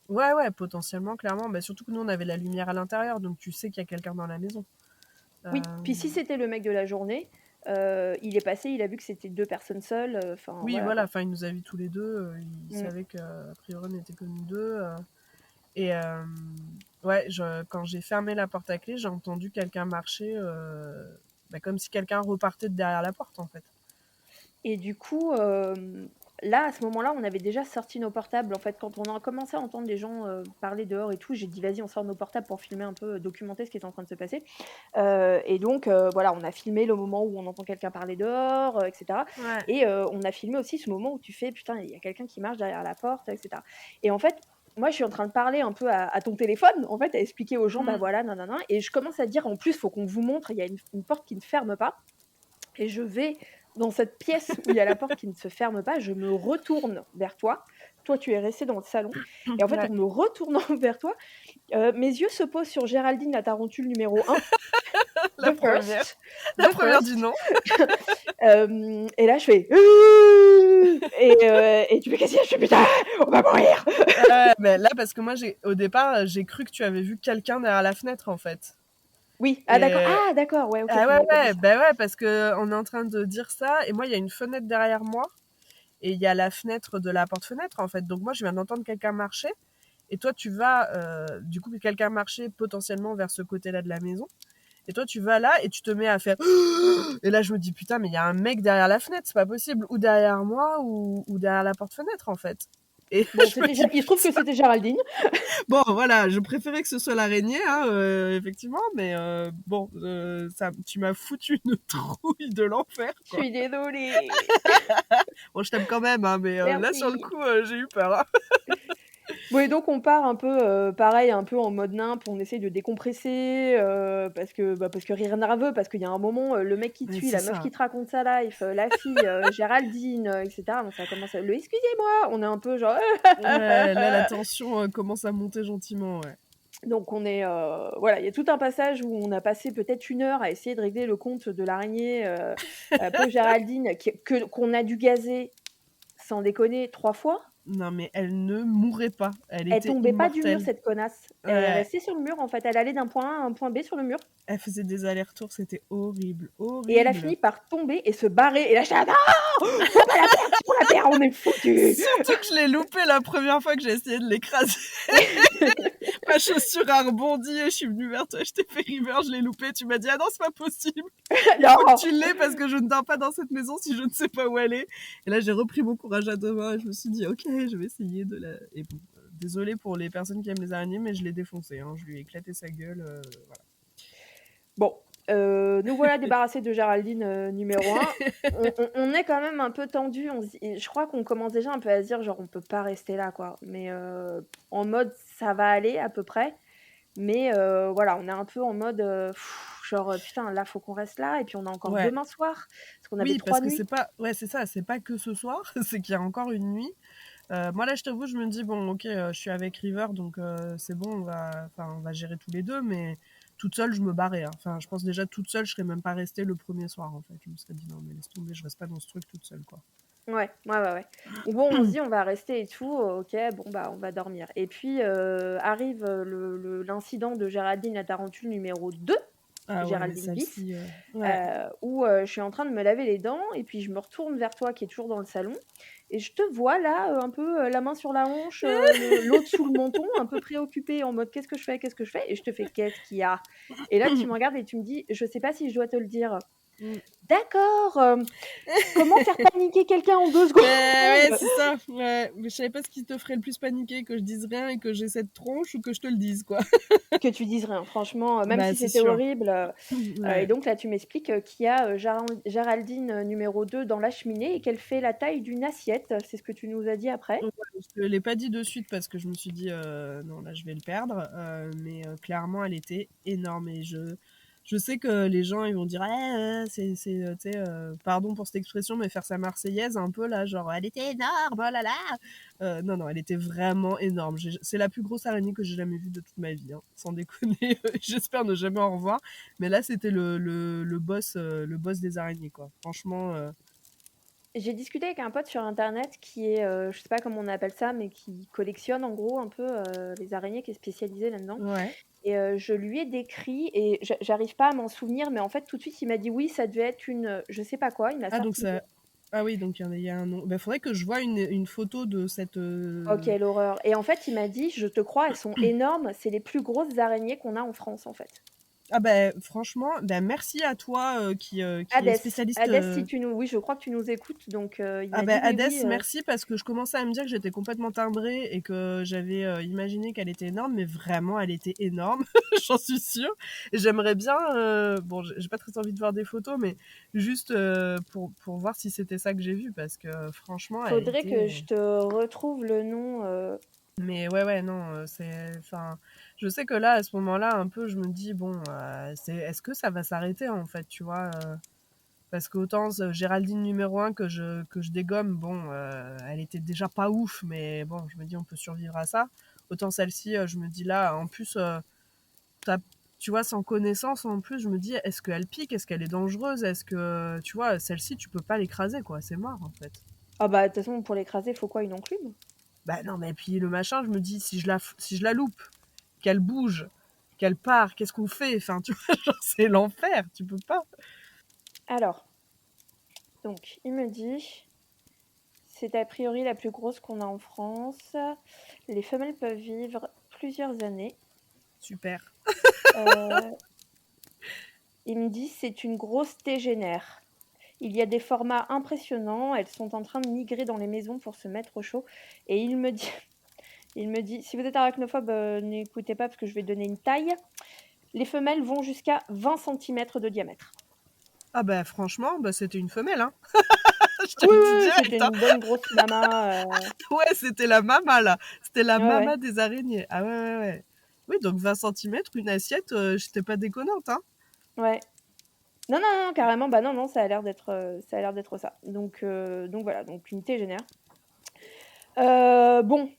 Ouais, potentiellement, clairement. Bah, surtout que nous, on avait la lumière à l'intérieur, donc tu sais qu'il y a quelqu'un dans la maison. Oui, puis si c'était le mec de la journée, il est passé, il a vu que c'était 2 personnes seules. Oui, voilà, il nous a vus tous les deux, il savait qu'a priori on n'était que nous deux. Et ouais, quand j'ai fermé la porte à clé, j'ai entendu quelqu'un marcher, comme si quelqu'un repartait de derrière la porte en fait. Et du coup, là, à ce moment-là, on avait déjà sorti nos portables. En fait, quand on a commencé à entendre les gens parler dehors et tout, j'ai dit vas-y, on sort nos portables pour filmer un peu, documenter ce qui est en train de se passer. Et donc, voilà, on a filmé le moment où on entend quelqu'un parler dehors, etc. Ouais. Et on a filmé aussi ce moment où tu fais putain, il y a quelqu'un qui marche derrière la porte, etc. Et en fait, moi, je suis en train de parler un peu à ton téléphone, en fait, à expliquer aux gens, bah voilà, nanana. Et je commence à dire, en plus, il faut qu'on vous montre, il y a une porte qui ne ferme pas. Et je vais dans cette pièce où il y a la porte qui ne se ferme pas, je me retourne vers toi. Toi, tu es resté dans le salon. Et en fait, Ouais. en me retournant vers toi, mes yeux se posent sur Géraldine, la tarentule numéro 1. La The première. first. La The première first. du nom. Et là, je fais et tu fais qu'est-ce qu'il y a? Je fais putain, on va mourir. Mais là, parce que moi, au départ, j'ai cru que tu avais vu quelqu'un derrière la fenêtre, en fait. Oui, Et... d'accord, ouais, ok. Ah tu ouais, m'avais pas dit ouais, ça. bah ouais, parce que on est en train de dire ça, et moi, il y a une fenêtre derrière moi, et il y a la fenêtre de la porte-fenêtre, en fait. Donc moi, je viens d'entendre quelqu'un marcher, et toi, tu vas, du coup, quelqu'un marcher potentiellement vers ce côté-là de la maison. Et toi, tu vas là et tu te mets à faire. Et là, je me dis, putain, mais il y a un mec derrière la fenêtre, c'est pas possible. Ou derrière moi, ou derrière la porte-fenêtre, en fait. Et Bon, je me dis, il se trouve que c'était Géraldine. bon, voilà, je préférais que ce soit l'araignée, hein, effectivement, mais bon, tu m'as foutu une trouille de l'enfer, Je quoi. suis désolée. Bon, je t'aime quand même, hein, mais là, sur le Merci. coup, j'ai eu peur. Hein. Bon, et donc on part un peu, pareil, un peu en mode nimp, on essaye de décompresser, parce que rire nerveux, parce qu'il y a un moment, le mec qui te Mais suit, c'est la meuf ça. qui te raconte sa life, la fille, Géraldine, et cetera. Donc ça commence à le «Excusez-moi!» On est un peu genre Ouais, là, la tension commence à monter gentiment, ouais. donc on est, voilà, il y a tout un passage où on a passé peut-être 1 heure à essayer de régler le compte de l'araignée, pauvre Géraldine qu'on a dû gazer, sans déconner, 3 fois. Non, mais elle ne mourrait pas. Elle Elle était tombait pas du mur immortelle. cette connasse. Elle est Ouais. restée sur le mur en fait. Elle allait d'un point A à un point B sur le mur Elle faisait des allers-retours, c'était horrible, et elle a horrible. fini par tomber et se barrer. Et là, j'étais là, non, faut pas la perdre, faut la perdre, on est foutus. Surtout que je l'ai loupé la première fois que j'ai essayé de l'écraser. Ma chaussure a rebondi et je suis venue vers toi, je t'ai fait river, je l'ai loupé. Tu m'as dit, ah non, c'est pas possible. Il faut que tu l'aies parce que je ne dors pas dans cette maison si je ne sais pas où elle est. Et là, j'ai repris mon courage à deux mains et je me suis dit, ok, je vais essayer de la. Et bon, désolé pour les personnes qui aiment les araignées, mais je l'ai défoncé. Hein. Je lui ai éclaté sa gueule. Voilà. Bon, nous voilà débarrassés de Géraldine numéro 1. On est quand même un peu tendu. Je crois qu'on commence déjà un peu à se dire, genre, on peut pas rester là, quoi. Mais en mode, ça va aller à peu près. Mais voilà, on est un peu en mode, genre, putain, là, faut qu'on reste là. Et puis, on a encore Ouais. demain soir. Parce qu'on avait Oui, 3 parce que nuits. c'est pas. Ouais, c'est ça, c'est pas que ce soir, c'est qu'il y a encore une nuit. Moi là, je t'avoue, je me dis bon, ok, je suis avec River, donc c'est bon, on va gérer tous les deux, mais toute seule, je me barrais. Hein. Enfin, je pense déjà toute seule, je serais même pas restée le premier soir en fait. Je me serais dit non, mais laisse tomber, je reste pas dans ce truc toute seule, quoi. Ouais. Donc bon, on se dit, on va rester et tout. Ok, bon, bah, on va dormir. Et puis arrive l'incident de Géraldine la tarentule numéro 2, Ah ouais, mais Géraldine bis, celle-ci, ouais. où je suis en train de me laver les dents et puis je me retourne vers toi qui est toujours dans le salon et je te vois là, un peu la main sur la hanche, l'autre sous le menton, un peu préoccupée en mode qu'est-ce que je fais? Qu'est-ce que je fais? Et je te fais qu'est-ce qu'il y a? Et là, tu me regardes et tu me dis, je sais pas si je dois te le dire. D'accord, comment faire paniquer quelqu'un en 2 secondes? Ouais, c'est ça. Ouais. Mais je savais pas ce qui te ferait le plus paniquer, que je dise rien et que j'ai cette tronche ou que je te le dise, quoi. Que tu dises rien, franchement, même Bah, si c'est c'était sûr. horrible. Et Ouais. donc là, tu m'expliques qu'il y a Géraldine numéro 2 dans la cheminée et qu'elle fait la taille d'une assiette. C'est ce que tu nous as dit après. Ouais, je ne l'ai pas dit de suite parce que je me suis dit non, là je vais le perdre. Mais clairement, elle était énorme. Et je sais que les gens ils vont dire tu sais, pardon pour cette expression, mais faire sa marseillaise un peu là, genre elle était énorme, oh là là. Non, non, elle était vraiment énorme. C'est la plus grosse araignée que j'ai jamais vue de toute ma vie, hein, sans déconner. J'espère ne jamais en revoir. Mais là, c'était le boss des araignées, quoi. Franchement. J'ai discuté avec un pote sur internet qui est, je sais pas comment on appelle ça, mais qui collectionne en gros un peu les araignées, qui est spécialisé là-dedans. Ouais. Et je lui ai décrit et j'arrive pas à m'en souvenir, mais en fait tout de suite il m'a dit oui, ça devait être une, je sais pas quoi, il m'a Ah, donc sorti. ça. Ah oui, donc il y a un nom. Ben, faudrait que je vois une photo de cette. Oh quelle horreur. Et en fait il m'a dit, je te crois, elles sont énormes, c'est les plus grosses araignées qu'on a en France en fait. Ah ben franchement, ben merci à toi qui est Hadès, spécialiste. Hadès, si tu nous, oui, je crois que tu nous écoutes, donc il Ah m'a ben dit oui, Hadès, oui. merci parce que je commençais à me dire que j'étais complètement timbrée et que j'avais imaginé qu'elle était énorme, mais vraiment elle était énorme, j'en suis sûre. Et j'aimerais bien, bon, j'ai pas très envie de voir des photos, mais juste pour voir si c'était ça que j'ai vu parce que franchement elle Faudrait était. que je te retrouve le nom. Mais ouais, non, enfin, je sais que là, à ce moment-là, un peu, je me dis, bon, est-ce que ça va s'arrêter, en fait, tu vois parce qu'autant Géraldine numéro un que je dégomme, bon, elle était déjà pas ouf, mais bon, je me dis, on peut survivre à ça. Autant celle-ci, je me dis là, en plus, t'as- tu vois, sans connaissance, en plus, je me dis, est-ce qu'elle pique? Est-ce qu'elle est dangereuse? Est-ce que, tu vois, celle-ci, tu peux pas l'écraser, quoi, c'est mort, en fait. Ah bah de toute façon pour l'écraser, faut quoi, une enclume? Bah non, mais puis le machin, je me dis, si je la loupe, qu'elle bouge, qu'elle part, qu'est-ce qu'on fait? Enfin, tu vois, genre, c'est l'enfer, tu peux pas. Alors, donc il me dit, c'est a priori la plus grosse qu'on a en France. Les femelles peuvent vivre plusieurs années. Super. Euh, il me dit, c'est une grosse tégénère. Il y a des formats impressionnants. Elles sont en train de migrer dans les maisons pour se mettre au chaud. Et il me dit, si vous êtes arachnophobe, n'écoutez pas parce que je vais donner une taille. Les femelles vont jusqu'à 20 centimètres de diamètre. Ah bah franchement, bah c'était une femelle, hein. Je te Oui, le dis oui, oui, c'était direct, hein. une bonne grosse mama. Ouais, c'était la mama, là. C'était la Ouais, ouais, mama des araignées. Ah ouais. Oui, donc 20 centimètres, une assiette, j'étais pas déconnante, hein. ouais. Non, non, non, carrément, bah non, non, ça a l'air d'être ça. Donc voilà, donc une tégénère. Bon,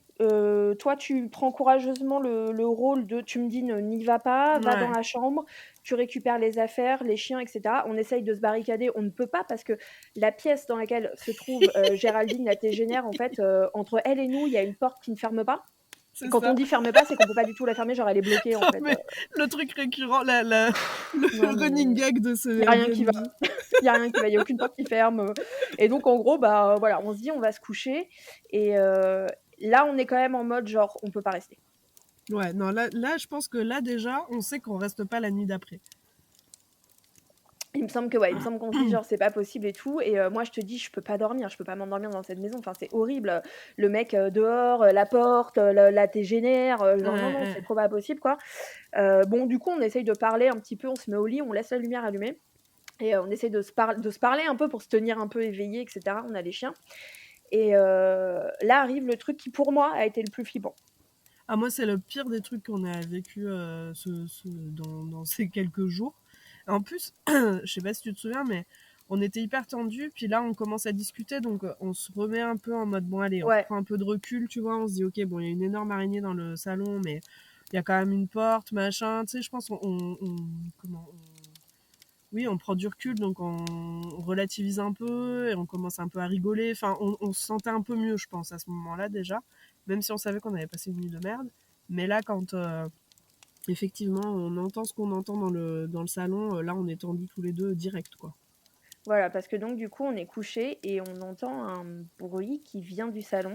toi, tu prends courageusement le rôle de, tu me dis, n'y va pas, va dans Ouais. la chambre, tu récupères les affaires, les chiens, etc. On essaye de se barricader, on ne peut pas parce que la pièce dans laquelle se trouve Géraldine, la tégénère, en fait, entre elle et nous, il y a une porte qui ne ferme pas. Et C'est quand on ça. dit ferme pas, c'est qu'on peut pas du tout la fermer, genre elle est bloquée en Non, fait. mais le truc récurrent, Non le mais running gag de ce il y a rien qui va, Airbnb. il y a rien qui va, il y a aucune porte qui ferme. Et donc en gros, bah voilà, on se dit on va se coucher et là on est quand même en mode genre on peut pas rester. Ouais, non, là, je pense que là, déjà, on sait qu'on reste pas la nuit d'après. Il me semble que ouais, il me semble qu'on se dit genre c'est pas possible et tout. Et moi je te dis je peux pas dormir, je peux pas m'endormir dans cette maison. Enfin c'est horrible. Le mec dehors, la porte, la tégénère, genre non non Ouais. c'est trop pas possible quoi. Bon du coup on essaye de parler un petit peu, on se met au lit, on laisse la lumière allumée. Et on essaie de se parler un peu pour se tenir un peu éveillé, etc. On a les chiens. Et là arrive le truc qui, pour moi, a été le plus flippant. Ah, moi, c'est le pire des trucs qu'on a vécu dans ces quelques jours. En plus, je sais pas si tu te souviens, mais on était hyper tendus. Puis là, on commence à discuter, donc on se remet un peu en mode bon, allez, on Ouais, reprend un peu de recul, tu vois. On se dit, ok, bon, il y a une énorme araignée dans le salon, mais il y a quand même une porte, machin. Tu sais, je pense oui, on prend du recul, donc on relativise un peu et on commence un peu à rigoler. Enfin, on se sentait un peu mieux, je pense, à ce moment-là déjà, même si on savait qu'on avait passé une nuit de merde. Mais là, quand effectivement on entend ce qu'on entend dans le salon, là, on est tendus tous les deux direct, quoi. voilà, parce que donc du coup on est couché et on entend un bruit qui vient du salon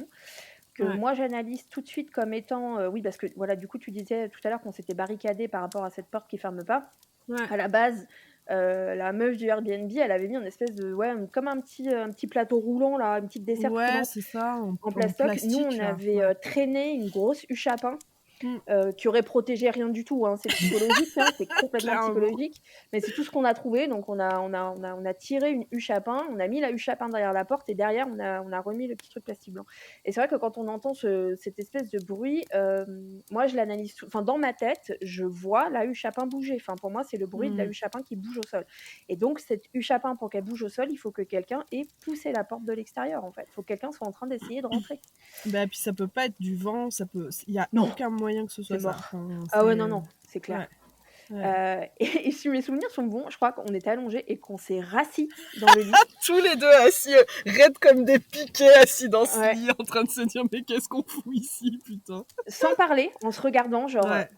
que Ouais, moi j'analyse tout de suite comme étant oui parce que voilà du coup tu disais tout à l'heure qu'on s'était barricadé par rapport à cette porte qui ferme pas. ouais, À la base, la meuf du Airbnb, elle avait mis une espèce de ouais comme un petit plateau roulant là, une petite desserte ouais, roulante c'est ça, en en plastoc. Nous plastique, on là. avait Ouais. traîné une grosse huche à pain Mm, qui aurait protégé rien du tout, hein. C'est psychologique, hein, c'est complètement clairement. psychologique, mais c'est tout ce qu'on a trouvé. Donc on a tiré une huche à pain, on a mis la huche à pain derrière la porte et derrière on a remis le petit truc plastique blanc. Et c'est vrai que quand on entend cette espèce de bruit, moi je l'analyse, enfin dans ma tête, je vois la huche à pain bouger. Enfin pour moi c'est le bruit de la Mm. huche à pain qui bouge au sol. Et donc cette huche à pain pour qu'elle bouge au sol, il faut que quelqu'un ait poussé la porte de l'extérieur en fait. Il faut que quelqu'un soit en train d'essayer de rentrer. Bah, puis ça peut pas être du vent, il y a Non, aucun moyen que ce c'est soit ça. mort. Enfin, Ah ouais non non, c'est ouais, clair. ouais. Et si mes souvenirs sont bons, je crois qu'on était allongés et qu'on s'est rassis dans le lit. Tous les deux assis, raides comme des piquets, assis dans ce Ouais. lit, en train de se dire mais qu'est-ce qu'on fout ici, putain. Sans parler, en se regardant, genre, Ouais.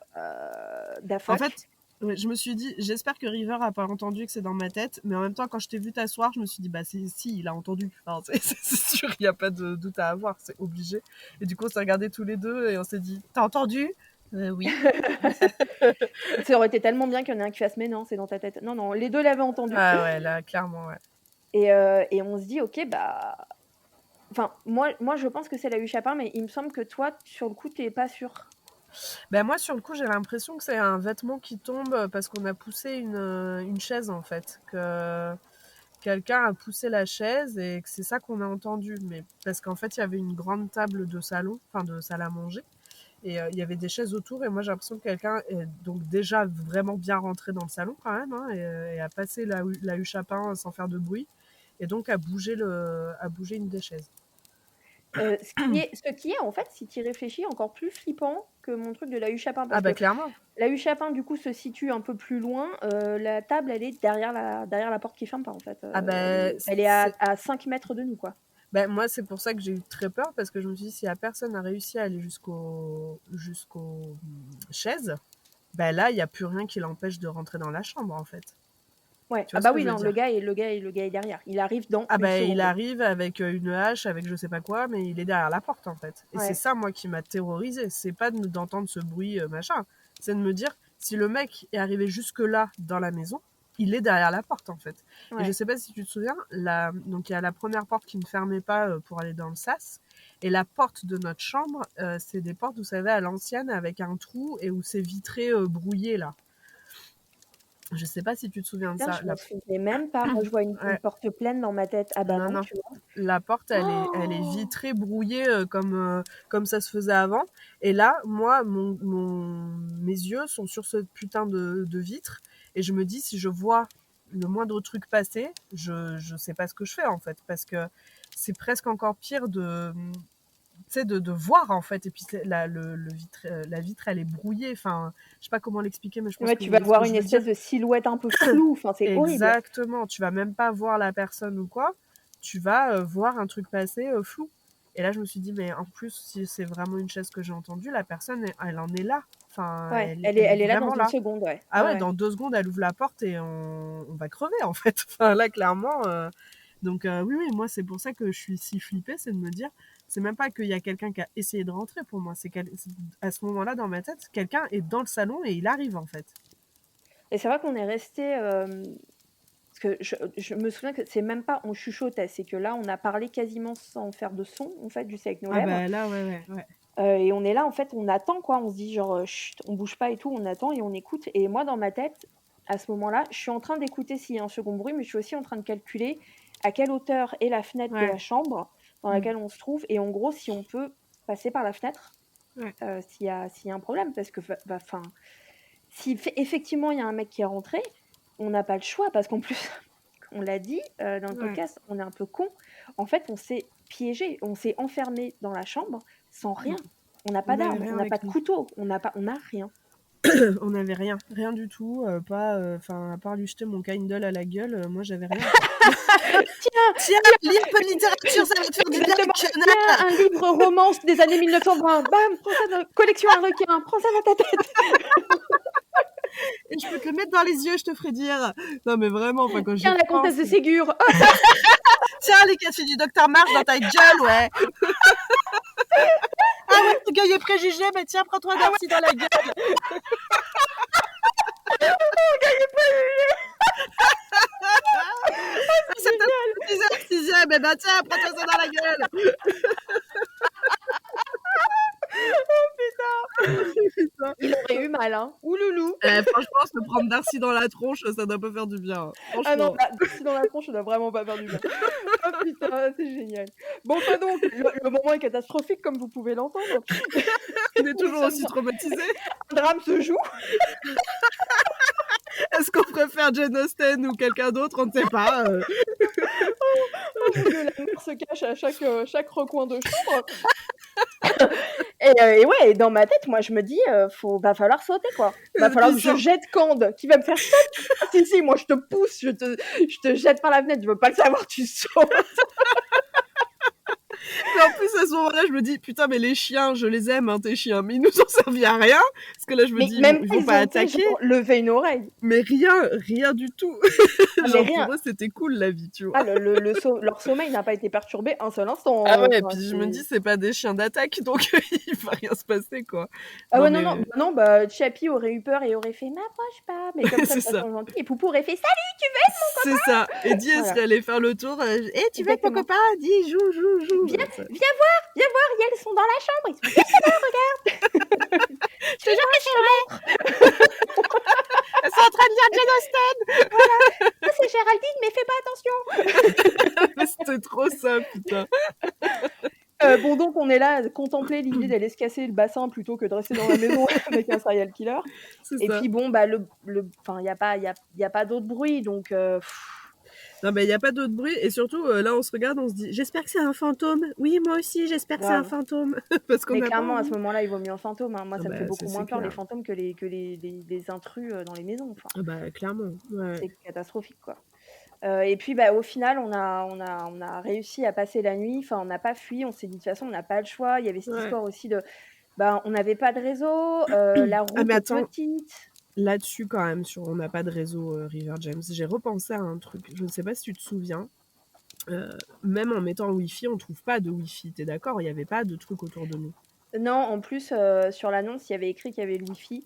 da En fuck. fait, ouais, je me suis dit, j'espère que River a pas entendu que c'est dans ma tête, mais en même temps, quand je t'ai vu t'asseoir, je me suis dit, bah si, il a entendu. Enfin, c'est sûr, il n'y a pas de doute à avoir, c'est obligé. Et du coup, on s'est regardés tous les deux et on s'est dit, t'as entendu? Oui. Ça aurait été tellement bien qu'il y en ait un qui fasse mais non, c'est dans ta tête. Non, non, les deux l'avaient entendu. Ah ouais, là, clairement, ouais. Et on se dit, ok, bah. Enfin, moi, je pense que c'est la huche à pain, mais il me semble que toi, sur le coup, t'es pas sûr. Ben moi, sur le coup, j'ai l'impression que c'est un vêtement qui tombe parce qu'on a poussé une chaise, en fait. Que quelqu'un a poussé la chaise et que c'est ça qu'on a entendu. Mais parce qu'en fait, il y avait une grande table de salon, enfin de salle à manger. Et il y avait des chaises autour. Et moi, j'ai l'impression que quelqu'un est donc déjà vraiment bien rentré dans le salon quand même. Hein, et a passé la huche à pain sans faire de bruit. Et donc a bougé une des chaises. Ce qui est, en fait, si tu y réfléchis, encore plus flippant que mon truc de la huche à pain. Parce Ah bah que clairement. la huche à pain, du coup, se situe un peu plus loin. La table, elle est derrière la porte qui ferme pas, en fait. Ah bah, elle est à 5 mètres de nous, quoi. Ben, moi, c'est pour ça que j'ai eu très peur, parce que je me suis dit, si la personne a réussi à aller jusqu'aux chaises, ben là, il n'y a plus rien qui l'empêche de rentrer dans la chambre, en fait. Ouais. Tu vois Ah ce bah que oui, je veux non, dire le gars est derrière. Il arrive dans Ah une ben, seconde. il arrive avec une hache, avec je sais pas quoi, mais il est derrière la porte, en fait. Et Ouais. c'est ça, moi, qui m'a terrorisée. C'est pas d'entendre ce bruit, machin. C'est de me dire, si le mec est arrivé jusque-là dans la maison, il est derrière la porte, en fait. Ouais. Et je sais pas si tu te souviens, donc il y a la première porte qui ne fermait pas pour aller dans le sas. Et la porte de notre chambre, c'est des portes, vous savez, à l'ancienne, avec un trou et où c'est vitré brouillé, là. Je sais pas si tu te souviens de Putain, ça. je me souvenais même pas. Moi, je vois une Ouais. porte pleine dans ma tête. Ah bah Non, non, non. tu vois. La porte, elle est vitrée, brouillée comme ça se faisait avant. Et là, moi, mes yeux sont sur ce putain de vitre. Et je me dis, si je vois le moindre truc passer, je sais pas ce que je fais, en fait. Parce que c'est presque encore pire de voir, en fait. Et puis la vitre, elle est brouillée. Enfin, je sais pas comment l'expliquer, mais je pense Ouais, que tu vous vas voyez ce voir que je une veux dire. espèce de silhouette un peu floue. Enfin, c'est horrible. Exactement. Tu vas même pas voir la personne ou quoi. Tu vas voir un truc passer flou. Et là, je me suis dit, mais en plus, si c'est vraiment une chaise que j'ai entendue, la personne, elle en est là. Enfin, Ouais, elle est elle est là dans vraiment une là. seconde, ouais. Ah ouais, Ouais. dans 2 secondes, elle ouvre la porte et on va crever, en fait. Enfin, là, clairement. Donc, oui, moi, c'est pour ça que je suis si flippée, c'est de me dire, c'est même pas qu'il y a quelqu'un qui a essayé de rentrer pour moi. C'est à ce moment-là, dans ma tête, quelqu'un est dans le salon et il arrive, en fait. Et c'est vrai qu'on est resté. Parce que je me souviens que c'est même pas on chuchotait, c'est que là, on a parlé quasiment sans faire de son, en fait, juste avec nos Ah lèvres. bah là, ouais. Et on est là, en fait, on attend, quoi. On se dit, genre, chut, on bouge pas et tout, on attend et on écoute. Et moi, dans ma tête, à ce moment-là, je suis en train d'écouter s'il y a un second bruit, mais je suis aussi en train de calculer à quelle hauteur est la fenêtre de Ouais. la chambre dans laquelle on se trouve. Et en gros, si on peut passer par la fenêtre, Ouais. s'il y a un problème. Parce que, enfin, si effectivement il y a un mec qui est rentré, on n'a pas le choix. Parce qu'en plus, on l'a dit dans le podcast, on est un peu con. En fait, on s'est piégé, on s'est enfermé dans la chambre sans rien. On n'a pas d'armes, on n'a pas de couteau, on n'a rien. On n'avait rien du tout, pas, à part lui jeter mon Kindle à la gueule, moi j'avais rien. Tiens, lis un peu de littérature, ça va te faire du bien, Tiens, un livre romance des années 1920, bam, prends ça dans collection Harlequin, prends ça dans ta tête. Et je peux te le mettre dans les yeux, je te ferai dire. Non mais vraiment, enfin quand Tiens, la comtesse de Ségur. Tiens, les cafés du docteur March dans ta gueule, ouais. Ah ouais, orgueil et préjugé, mais tiens, prends-toi Darcy dans la gueule. Orgueil et préjugé. C'est génial. 6e, mais bah tiens, prends-toi ça dans la gueule. Oh putain. Il aurait eu mal, hein. Ouloulou. Franchement, se prendre Darcy dans la tronche, ça doit pas faire du bien. Franchement. Ah non, Darcy dans la tronche, ça doit vraiment pas faire du bien. Oh putain, c'est génial. Bon, enfin donc, le moment est catastrophique, comme vous pouvez l'entendre. On est toujours aussi traumatisés. Un drame se joue. Est-ce qu'on préfère Jane Austen ou quelqu'un d'autre? On ne sait pas. La mort se cache à chaque recoin de chambre. Et ouais, dans ma tête, moi, je me dis, va falloir sauter, quoi. Va falloir que je jette Cande, qui va me faire stop. Si, moi, je te pousse, je te jette par la fenêtre, je veux pas le savoir, tu sautes. Mais en plus, à ce moment-là, je me dis, putain, mais les chiens, je les aime, hein, tes chiens, mais ils nous ont servi à rien. Parce que là, je me Mais dis, même ils pas, vont ils pas ont, tu sais, attaquer. genre, levé une oreille. Mais rien du tout. Ah, mais Genre, rien. pour eux, c'était cool, la vie, tu vois. Ah, leur sommeil n'a pas été perturbé un seul instant. Ah ouais, et Enfin, puis je me dis, c'est pas des chiens d'attaque, donc il va rien se passer, quoi. Ah Non, ouais, non, non, mais non, bah, Chappie aurait eu peur et aurait fait m'approche pas, mais comme ça de c'est ça. façon gentille. Et Poupou aurait fait salut. C'est ça. Et Di, elle Voilà, serait allée faire le tour. Tu veux être mon exactement. copain? Dis, joue. Viens, Ça- viens voir, elles sont dans la chambre. Ils sont juste là, regarde. Je te jure Suis-moi, que je c'est vrai. Elles sont en train de lire Jane Austen. Ça, c'est Géraldine, mais fais pas attention. Mais c'était trop ça, putain. Bon, donc on est là à contempler l'idée d'aller se casser le bassin plutôt que de rester dans la maison avec un serial killer. C'est Et ça. puis bon, bah enfin, il y a pas d'autre bruit, donc Non, mais il n'y a pas d'autre bruit. Et surtout, là, on se regarde, on se dit, j'espère que c'est un fantôme. Oui, moi aussi, j'espère que c'est un grave. fantôme. Parce qu'on Mais n'a pas clairement, à ce envie. moment-là, il vaut mieux un fantôme, hein. Moi, Ah ça me fait bah, beaucoup c'est moins peur les clair. fantômes que les intrus dans les maisons. Enfin, Ah bah, clairement. Ouais. c'est catastrophique, quoi. Et puis, bah, au final, on a réussi à passer la nuit. Enfin, on n'a pas fui. On s'est dit de toute façon, on n'a pas le choix. Il y avait cette Ouais. histoire aussi de, bah, on n'avait pas de réseau. La Ah, route mais est attends. petite. Là-dessus, quand même, sur on n'a pas de réseau River James, j'ai repensé à un truc. Je ne sais pas si tu te souviens. Même en mettant Wi-Fi, on trouve pas de Wi-Fi. T'es d'accord? Il n'y avait pas de truc autour de nous. Non, en plus, sur l'annonce, il y avait écrit qu'il y avait le Wi-Fi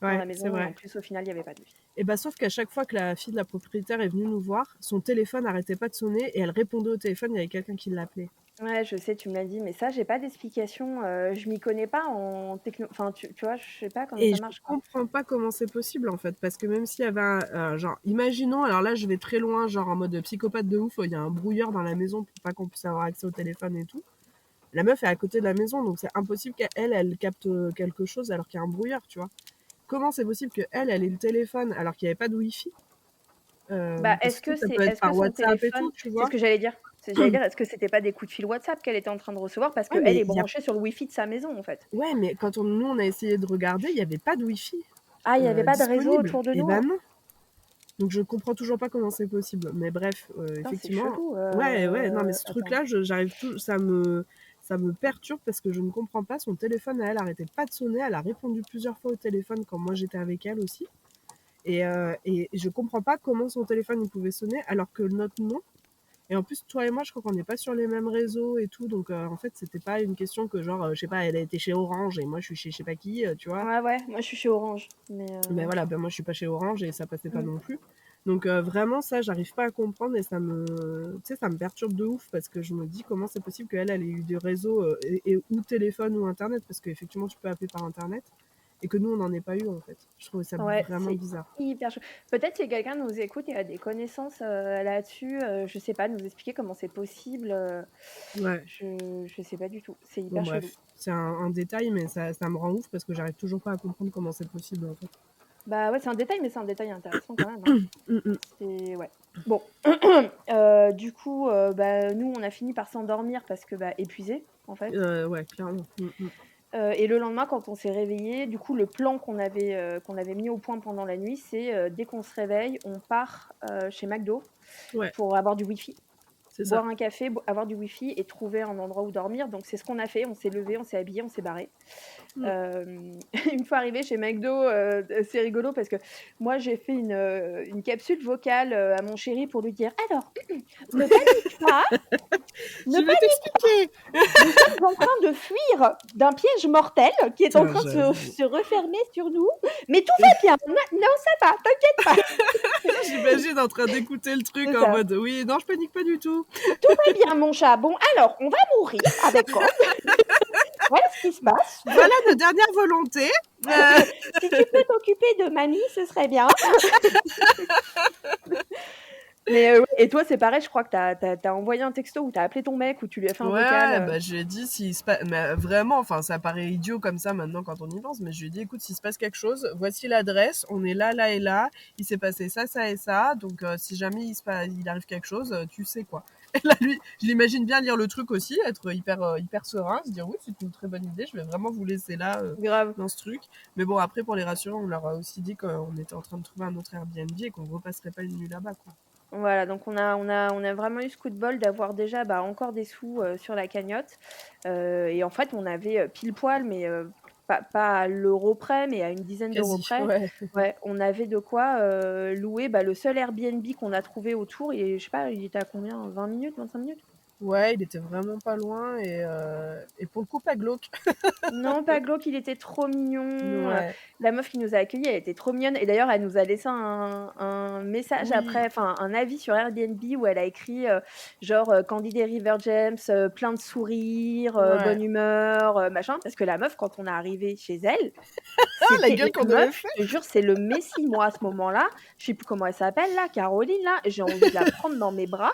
dans la Ouais, c'est maison. Et en vrai. plus, au final, il n'y avait pas de Wi-Fi. Et bah, sauf qu'à chaque fois que la fille de la propriétaire est venue nous voir, son téléphone n'arrêtait pas de sonner et elle répondait au téléphone, il y avait quelqu'un qui l'appelait. Ouais, je sais, tu me l'as dit, mais ça, j'ai pas d'explication. Je m'y connais pas en techno. Enfin, tu vois, je sais pas comment Et ça je marche, quoi. comprends pas comment c'est possible en fait, parce que même s'il y avait genre, imaginons, alors là je vais très loin, genre en mode psychopathe de ouf, il y a un brouilleur dans la maison pour pas qu'on puisse avoir accès au téléphone et tout. La meuf est à côté de la maison, donc c'est impossible elle capte quelque chose alors qu'il y a un brouilleur, tu vois. Comment c'est possible que elle ait le téléphone alors qu'il n'y avait pas de wifi? Bah, Parce que ça peut être est-ce que par son WhatsApp et téléphone, tout, tu c'est vois. ce que j'allais dire. J'allais dire, est-ce que c'était pas des coups de fil WhatsApp qu'elle était en train de recevoir parce Ouais, qu'elle mais est branchée sur le Wi-Fi de sa maison, en fait. ouais, mais quand nous on a essayé de regarder, il n'y avait pas de wifi Ah, il y avait pas de réseau disponible. autour de Et nous? ben non. Donc je comprends toujours pas comment c'est possible. Mais bref, Putain, c'est effectivement, chelou. ouais, non, mais ce Attends. truc-là, j'arrive tout, ça me perturbe parce que je ne comprends pas. Son téléphone à elle arrêtait pas de sonner. Elle a répondu plusieurs fois au téléphone quand moi j'étais avec elle aussi. Et je comprends pas comment son téléphone il pouvait sonner alors que le nôtre non. Et en plus, toi et moi, je crois qu'on n'est pas sur les mêmes réseaux et tout. Donc en fait, c'était pas une question que genre, je sais pas, elle a été chez Orange et moi je suis chez je sais pas qui, tu vois. Ouais, ouais, moi je suis chez Orange. Mais Mais voilà, ben moi je suis pas chez Orange et ça passait pas mm. non plus. Donc vraiment ça, j'arrive pas à comprendre et ça me, tu sais, ça me perturbe de ouf parce que je me dis comment c'est possible qu'elle ait eu des réseaux ou téléphone ou internet parce qu'effectivement tu peux appeler par internet et que nous on n'en ait pas eu en fait. Je trouvais ça Ouais, vraiment c'est bizarre. hyper chaud. Peut-être si quelqu'un nous écoute et a des connaissances là-dessus, je sais pas, nous expliquer comment c'est possible. Ouais, Je sais pas du tout. C'est bon hyper chelou. bref, c'est un détail mais ça me rend ouf parce que j'arrive toujours pas à comprendre comment c'est possible en fait. Bah ouais, c'est un détail, mais c'est un détail intéressant quand même, hein. C'est ouais. Bon, du coup, bah, nous, on a fini par s'endormir parce que, bah, épuisés, en fait. Ouais, clairement. Et le lendemain, quand on s'est réveillé, du coup, le plan qu'on avait mis au point pendant la nuit, c'est, dès qu'on se réveille, on part, chez McDo Ouais, pour avoir du wifi. c'est ça. Boire un café, avoir du wifi et trouver un endroit où dormir. Donc c'est ce qu'on a fait. On s'est levé, on s'est habillé, on s'est barré. Une fois arrivé chez McDo, c'est rigolo parce que moi j'ai fait une capsule vocale à mon chéri pour lui dire alors ne panique pas, ne Je vais t'expliquer. nous sommes en train de fuir d'un piège mortel qui est en Putain, train de j'avoue. se refermer sur nous, mais tout va bien. Non, ça va, t'inquiète pas. J'imagine en train d'écouter le truc C'est en ça. mode oui, non, je panique pas du tout. Tout va bien, mon chat. Bon, alors, on va mourir avec quoi? Voilà ce qui se passe. Voilà nos dernières volontés. Si tu peux t'occuper de mamie, ce serait bien. Mais ouais. Et toi, c'est pareil, je crois que t'as envoyé un texto ou t'as appelé ton mec ou tu lui as fait un vocal. Ouais, bah je lui ai dit s'il se passe, mais vraiment, enfin ça paraît idiot comme ça maintenant quand on y pense, mais je lui ai dit écoute, s'il se passe quelque chose, voici l'adresse, on est là, là et là, il s'est passé ça, ça et ça, donc si jamais il arrive quelque chose, tu sais quoi. Et là lui, je l'imagine bien lire le truc aussi, être hyper serein, se dire oui c'est une très bonne idée, je vais vraiment vous laisser là Grave. dans ce truc. Mais bon après pour les rassurer, on leur a aussi dit qu'on était en train de trouver un autre Airbnb et qu'on repasserait pas une nuit là-bas quoi. Voilà, donc on a vraiment eu ce coup de bol d'avoir déjà encore des sous sur la cagnotte. Et en fait, on avait pile poil, mais pas à l'euro près, mais à une dizaine d'euros Quasi, près. ouais. Ouais, on avait de quoi, louer, le seul Airbnb qu'on a trouvé autour, je sais pas, il était à combien? 20 minutes, 25 minutes? Ouais, il était vraiment pas loin et pour le coup, pas glauque. Non, pas glauque, il était trop mignon, Ouais, la meuf qui nous a accueillis, elle était trop mignonne et d'ailleurs, elle nous a laissé un message oui, après, enfin un avis sur Airbnb où elle a écrit, genre, Candy River James, plein de sourires, ouais. bonne humeur, machin. Parce que la meuf, quand on est arrivé chez elle, Ah, la c'était gueule qu'on la devait meuf, faire! je te jure, c'est le messie. Moi, à ce moment-là, je sais plus comment elle s'appelle là, Caroline là, j'ai envie de la prendre dans mes bras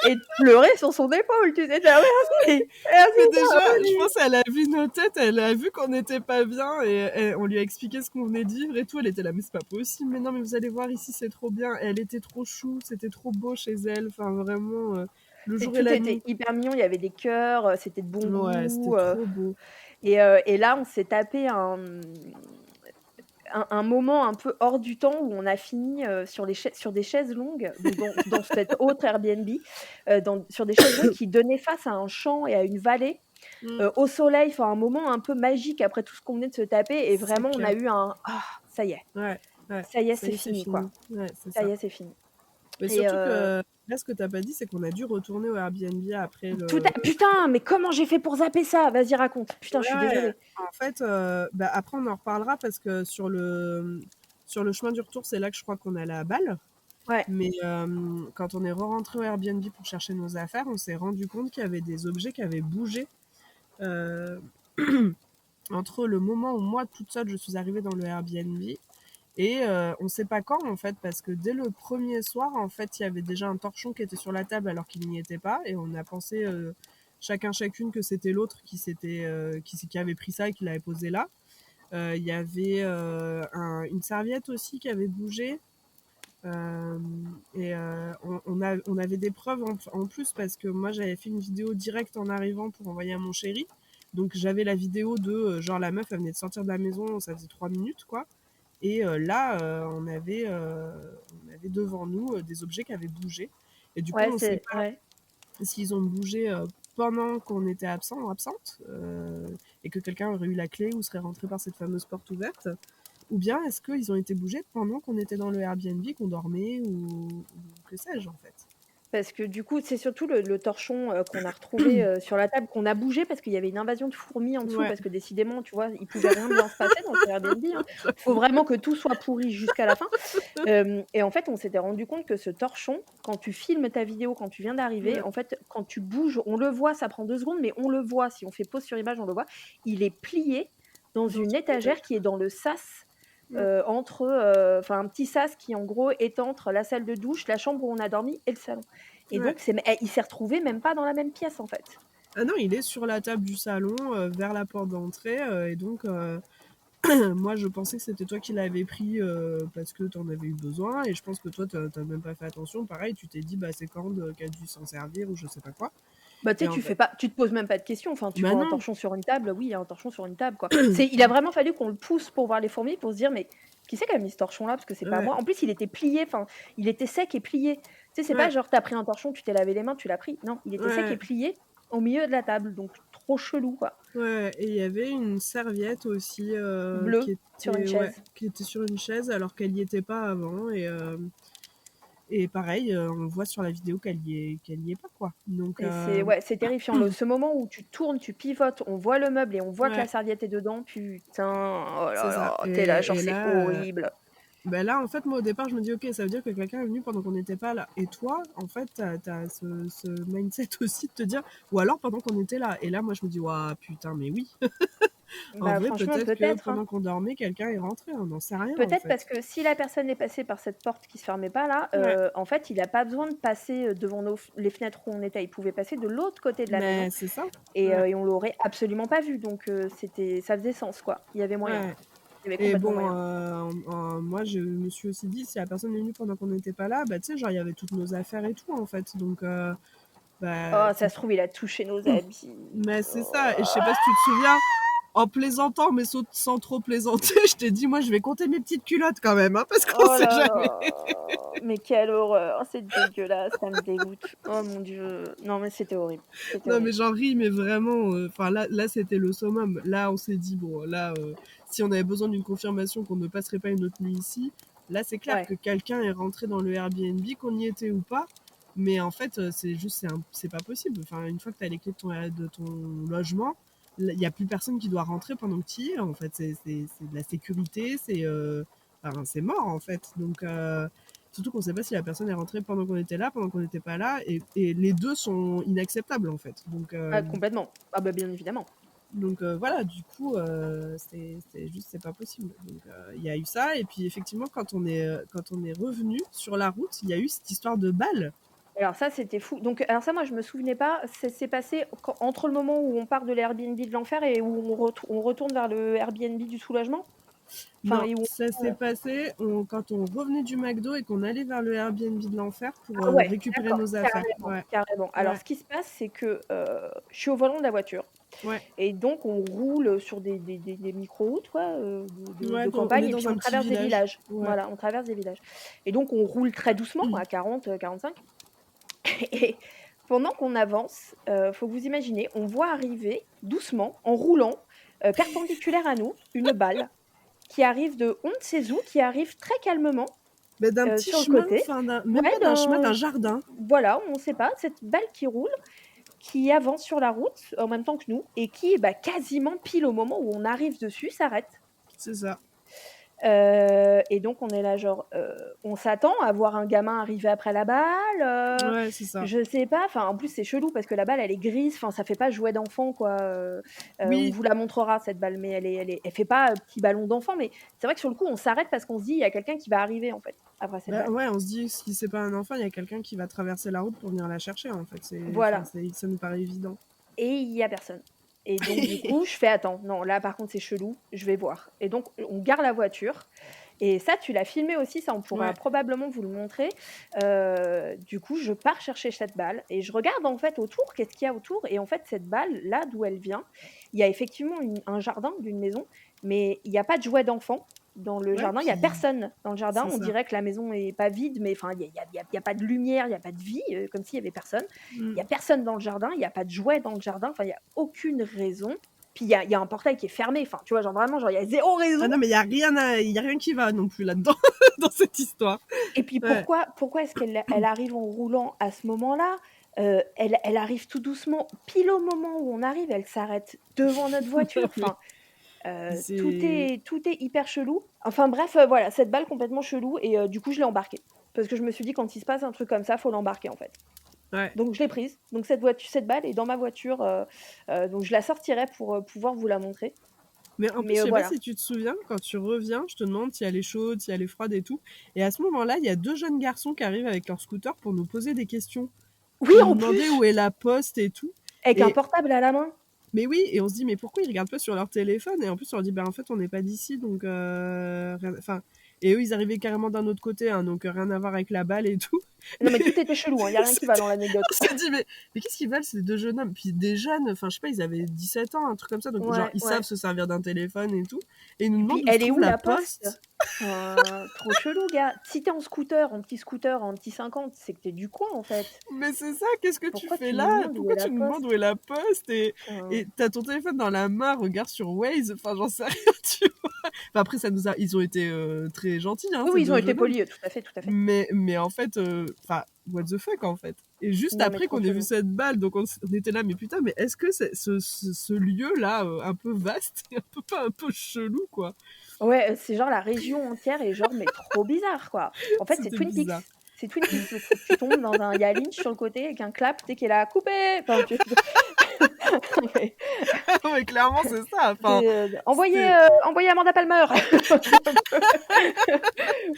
et de pleurer sur son épaule, tu sais? Dire: «Merci, Mais merci déjà, je Caroline!» pense qu'elle a vu nos têtes, elle a vu qu'on n'était pas bien et on lui a expliqué ce qu'on venait de vivre et tout. Elle était là, mais c'est pas possible, mais non, mais vous allez voir ici, c'est trop bien. Et elle était trop chou, c'était trop beau chez elle. Enfin, vraiment, le Et jour et tout la était nuit. hyper mignon, il y avait des cœurs, c'était de bon Ouais, c'était goût, trop beau. et là, on s'est tapé un moment un peu hors du temps où on a fini, sur des chaises longues, donc dans cet autre Airbnb, sur des chaises longues qui donnaient face à un champ et à une vallée, Mm, au soleil, enfin un moment un peu magique après tout ce qu'on venait de se taper et c'est vraiment on a clair. eu un: «Ah, Ouais, ouais, ça y est, ça c'est y est, c'est fini quoi. fini. Ouais, c'est Ça y ça. est, c'est fini» Mais et surtout que là, ce que t'as pas dit, c'est qu'on a dû retourner au Airbnb après tout le. à putain, mais comment j'ai fait pour zapper ça? Vas-y raconte. Putain, je suis Ouais, désolée. en fait, bah, après on en reparlera parce que sur le chemin du retour, c'est là que je crois qu'on allait à Bâle. Ouais. Mais quand on est re-rentré au Airbnb pour chercher nos affaires, on s'est rendu compte qu'il y avait des objets qui avaient bougé euh, entre le moment où moi, toute seule, je suis arrivée dans le Airbnb et on sait pas quand en fait, parce que dès le premier soir, en fait, il y avait déjà un torchon qui était sur la table alors qu'il n'y était pas et on a pensé chacun chacune que c'était l'autre qui avait pris ça et qui l'avait posé là. Il y avait une serviette aussi qui avait bougé. Euh, on avait des preuves en plus parce que moi j'avais fait une vidéo directe en arrivant pour envoyer à mon chéri. Donc j'avais la vidéo de genre la meuf elle venait de sortir de la maison, ça faisait 3 minutes quoi. Et là on avait devant nous des objets qui avaient bougé. Et du coup Ouais, on sait c'est pas ouais. s'ils ont bougé pendant qu'on était absent ou absente et que quelqu'un aurait eu la clé ou serait rentré par cette fameuse porte ouverte. Ou bien est-ce qu'ils ont été bougés pendant qu'on était dans le Airbnb, qu'on dormait ou que sais-je en fait. Parce que du coup, c'est surtout le torchon, qu'on a retrouvé, sur la table, qu'on a bougé parce qu'il y avait une invasion de fourmis en dessous, Ouais. parce que décidément, tu vois, il pouvait rien bien se passer dans ce Airbnb, hein. Faut vraiment que tout soit pourri jusqu'à la fin. Hem Et en fait, on s'était rendu compte que ce torchon, quand tu filmes ta vidéo, quand tu viens d'arriver, Ouais. en fait, quand tu bouges, on le voit, ça prend 2 secondes, mais on le voit. Si on fait pause sur image, on le voit. Il est plié dans Dans une une étagère étagère. qui est dans le sas, Mm. entre, enfin un petit sas qui en gros est entre la salle de douche, la chambre où on a dormi et le salon. Et Ouais. donc il s'est retrouvé même pas dans la même pièce, en fait. Ah non, il est sur la table du salon, vers la porte d'entrée, et donc moi je pensais que c'était toi qui l'avais pris parce que t'en avais eu besoin, et je pense que toi t'as même pas fait attention. Pareil, tu t'es dit bah c'est Cand qui a dû s'en servir ou je sais pas quoi. Bah, tu Et sais, en fait, tu te poses même pas de questions. Enfin, tu bah vois un non. torchon sur une table, oui, il y a un torchon sur une table, quoi. Il a vraiment fallu qu'on le pousse pour voir les fourmis, pour se dire: «Mais qui c'est qui a mis ce torchon-là? Parce que c'est pas Ouais, moi». En plus, il était plié, enfin, il était sec et plié. Tu sais, c'est pas ouais, genre tu as pris un torchon, tu t'es lavé les mains, tu l'as pris. Non, il était sec et ouais. plié au milieu de la table, donc trop chelou, quoi. Ouais, et il y avait une serviette aussi Bleu sur une ouais, chaise. qui était sur une chaise alors qu'elle n'y était pas avant. Et pareil, on voit sur la vidéo qu'elle y est pas, quoi. Donc, Et c'est ouais, c'est terrifiant. Ce moment où tu tournes, tu pivotes, on voit le meuble et on voit que la ouais, serviette est dedans, putain, oh c'est là ça. là, tu es là, genre Et c'est là, horrible. bah là, en fait, moi, au départ, je me dis, ok, ça veut dire que quelqu'un est venu pendant qu'on n'était pas là. Et toi, en fait, t'as ce mindset aussi de te dire, ou alors pendant qu'on était là. Et là, moi, je me dis, waouh, putain, mais oui. En Bah, vrai, franchement, peut-être que peut-être, hein. pendant qu'on dormait, quelqu'un est rentré. On n'en sait rien, en Peut-être parce fait. que si la personne est passée par cette porte qui se fermait pas là, Ouais. en fait, il a pas besoin de passer, devant les fenêtres où on était. Il pouvait passer de l'autre côté de la maison Mais c'est ça. Ouais. et on l'aurait absolument pas vu, donc ça faisait sens, quoi. Il y avait moyen. Ouais. Il y avait Et complètement bon, moyen. moi, je me suis aussi dit, si la personne est venue pendant qu'on n'était pas là, bah, tu sais, genre, il y avait toutes nos affaires et tout, en fait. Donc, bah, Oh, ça se trouve, il a touché nos habits. mais c'est Oh ça. Et je sais pas ah! si tu te souviens, en plaisantant, mais sans trop plaisanter, je t'ai dit, moi, je vais compter mes petites culottes quand même, hein, parce qu'on Oh sait là jamais. là, mais quelle horreur, c'est dégueulasse, ça me dégoûte. Oh mon Dieu, non mais c'était horrible, c'était Non, mais horrible. j'en ris, mais vraiment, enfin, là, c'était le summum. Là, on s'est dit, bon, là, si on avait besoin d'une confirmation qu'on ne passerait pas une autre nuit ici, là, c'est clair Ouais, que quelqu'un est rentré dans le Airbnb, qu'on y était ou pas. Mais en fait, c'est juste, c'est pas possible. Enfin, une fois que tu as les clés de ton logement, il n'y a plus personne qui doit rentrer pendant que tu y es. En fait, c'est de la sécurité, enfin, c'est mort, en fait. Donc, surtout qu'on ne sait pas si la personne est rentrée pendant qu'on était là, pendant qu'on n'était pas là. Et les deux sont inacceptables, en fait. ah, complètement. Ah bah bien évidemment. Voilà, du coup, c'est juste, c'est pas possible. Donc il y a eu ça. Et puis effectivement, quand on est revenu sur la route, il y a eu cette histoire de balle. Alors ça, c'était fou. Donc alors ça, moi, je me souvenais pas. Ça s'est passé entre le moment où on part de l'Airbnb de l'enfer et où on retourne vers le Airbnb du soulagement. Enfin, Non, et où... ça s'est passé quand on revenait du McDo et qu'on allait vers le Airbnb de l'enfer pour Ah ouais, récupérer d'accord, nos affaires. carrément, Ouais, carrément. Alors, ouais, ce qui se passe, c'est que je suis au volant de la voiture ouais. et donc on roule sur des micro-routes, quoi, Ouais, de on est campagne et dans puis on un petit traverse des village. villages. Ouais. Voilà, on traverse des villages. Et donc on roule très doucement, à 40, 45. Et pendant qu'on avance, faut que vous imaginez, on voit arriver doucement, en roulant, perpendiculaire à nous, une balle qui arrive de on ne sait où, qui arrive très calmement, Mais d'un petit sur le chemin, côté. enfin, même Ouais, pas d'un chemin, d'un jardin. voilà, on ne sait pas, cette balle qui roule, qui avance sur la route en même temps que nous et qui, bah, quasiment pile au moment où on arrive dessus, s'arrête. C'est ça. Et donc on est là genre, on s'attend à voir un gamin arriver après la balle, Ouais, c'est ça. je sais pas, enfin en plus c'est chelou parce que la balle elle est grise, enfin ça fait pas jouet d'enfant quoi, on Oui. vous la montrera cette balle, mais elle fait pas, petit ballon d'enfant, mais c'est vrai que sur le coup on s'arrête parce qu'on se dit: «Il y a quelqu'un qui va arriver en fait, après cette Bah balle». ouais, on se dit, si c'est pas un enfant, il y a quelqu'un qui va traverser la route pour venir la chercher, en fait. Enfin, Voilà. ça nous paraît évident. Et il y a personne. Et donc du coup, je fais: «Attends, non, là par contre c'est chelou, je vais voir». Et donc on gare la voiture et ça tu l'as filmé aussi, ça on pourra Ouais. probablement vous le montrer. Du coup, je pars chercher cette balle et je regarde en fait autour, qu'est-ce qu'il y a autour? Et en fait cette balle, là d'où elle vient, il y a effectivement un jardin d'une maison, mais il y a pas de jouets d'enfants dans le Ouais, jardin, il y a puis personne dans le jardin. c'est On ça. dirait que la maison est pas vide, mais enfin il y a pas de lumière, il y a pas de vie, comme s'il y avait personne. Il y Mm. a personne dans le jardin, il y a pas de jouets dans le jardin, enfin il y a aucune raison. Puis il y a un portail qui est fermé, enfin tu vois? Genre vraiment, genre il y a 0 raison. Ah non, mais il y a rien qui va non plus là-dedans, dans cette histoire. Et puis Ouais. pourquoi est-ce qu'elle arrive en roulant à ce moment-là? Elle arrive tout doucement, pile au moment où on arrive, elle s'arrête devant notre Non, voiture. mais Enfin, c'est. tout est hyper chelou. Enfin bref, voilà, cette balle complètement chelou et du coup je l'ai embarquée. Parce que je me suis dit: «Quand il se passe un truc comme ça, faut l'embarquer en fait». Ouais. Donc je l'ai prise. Donc cette balle est dans ma voiture, donc je la sortirai pour, pouvoir vous la montrer. Mais en plus, Mais je sais pas voilà. si tu te souviens, quand tu reviens, je te demande si elle est chaude, si elle est froide et tout. Et à ce moment-là, il y a deux jeunes garçons qui arrivent avec leur scooter pour nous poser des questions, Oui, pour nous en demander où plus! est la poste et tout. Avec un Et portable à la main. mais oui, et on se dit, mais pourquoi ils regardent pas sur leur téléphone? Et en plus, on leur dit, ben en fait, on n'est pas d'ici, donc enfin, et eux, ils arrivaient carrément d'un autre côté, hein, donc rien à voir avec la balle et tout. Non, Mais mais tout était chelou, hein, il y a rien qui va c'était- dans l'anecdote. on s'est dit, mais qu'est-ce qu'ils veulent ces deux jeunes hommes? Puis des jeunes, enfin, je sais pas, ils avaient 17 ans, un truc comme ça, donc genre, Ouais, ils savent ouais. se servir d'un téléphone et tout. Et ils nous Et puis demandent où se elle est trouve où la la poste? poste. Enfin, trop chelou, gars. Si tu es en scooter, en petit 50, c'est que tu es du coin, en fait. Mais c'est ça, qu'est-ce que tu Pourquoi fais tu nous là? demandes où est Pourquoi la tu nous demandes où poste? est la poste? Enfin, Et t'as ton téléphone dans la main, regarde sur Waze, enfin, j'en sais rien, tu vois. Enfin, après, ils ont été très gentils, hein, oui, ces oui, ils ont deux été jeunes hommes. polis, tout à fait, tout à fait. Mais en fait, enfin, what the fuck en fait. Et juste Non, mais après trop qu'on ait vu chelou. cette balle, donc on était là, mais putain, mais est-ce que ce lieu-là, un peu vaste, est un peu chelou, quoi. Ouais, c'est genre la région entière est genre, mais trop bizarre, quoi. En fait, c'est C'était Twin Peaks. bizarre. C'est Twin Peaks le truc. Tu tombes dans un il y a Lynch sur le côté avec un clap, tu sais, qui est là: «Coupé!» Enfin, tu mais Mais clairement, c'est ça. Enfin, c'est, c'est. envoyez Amanda Palmer!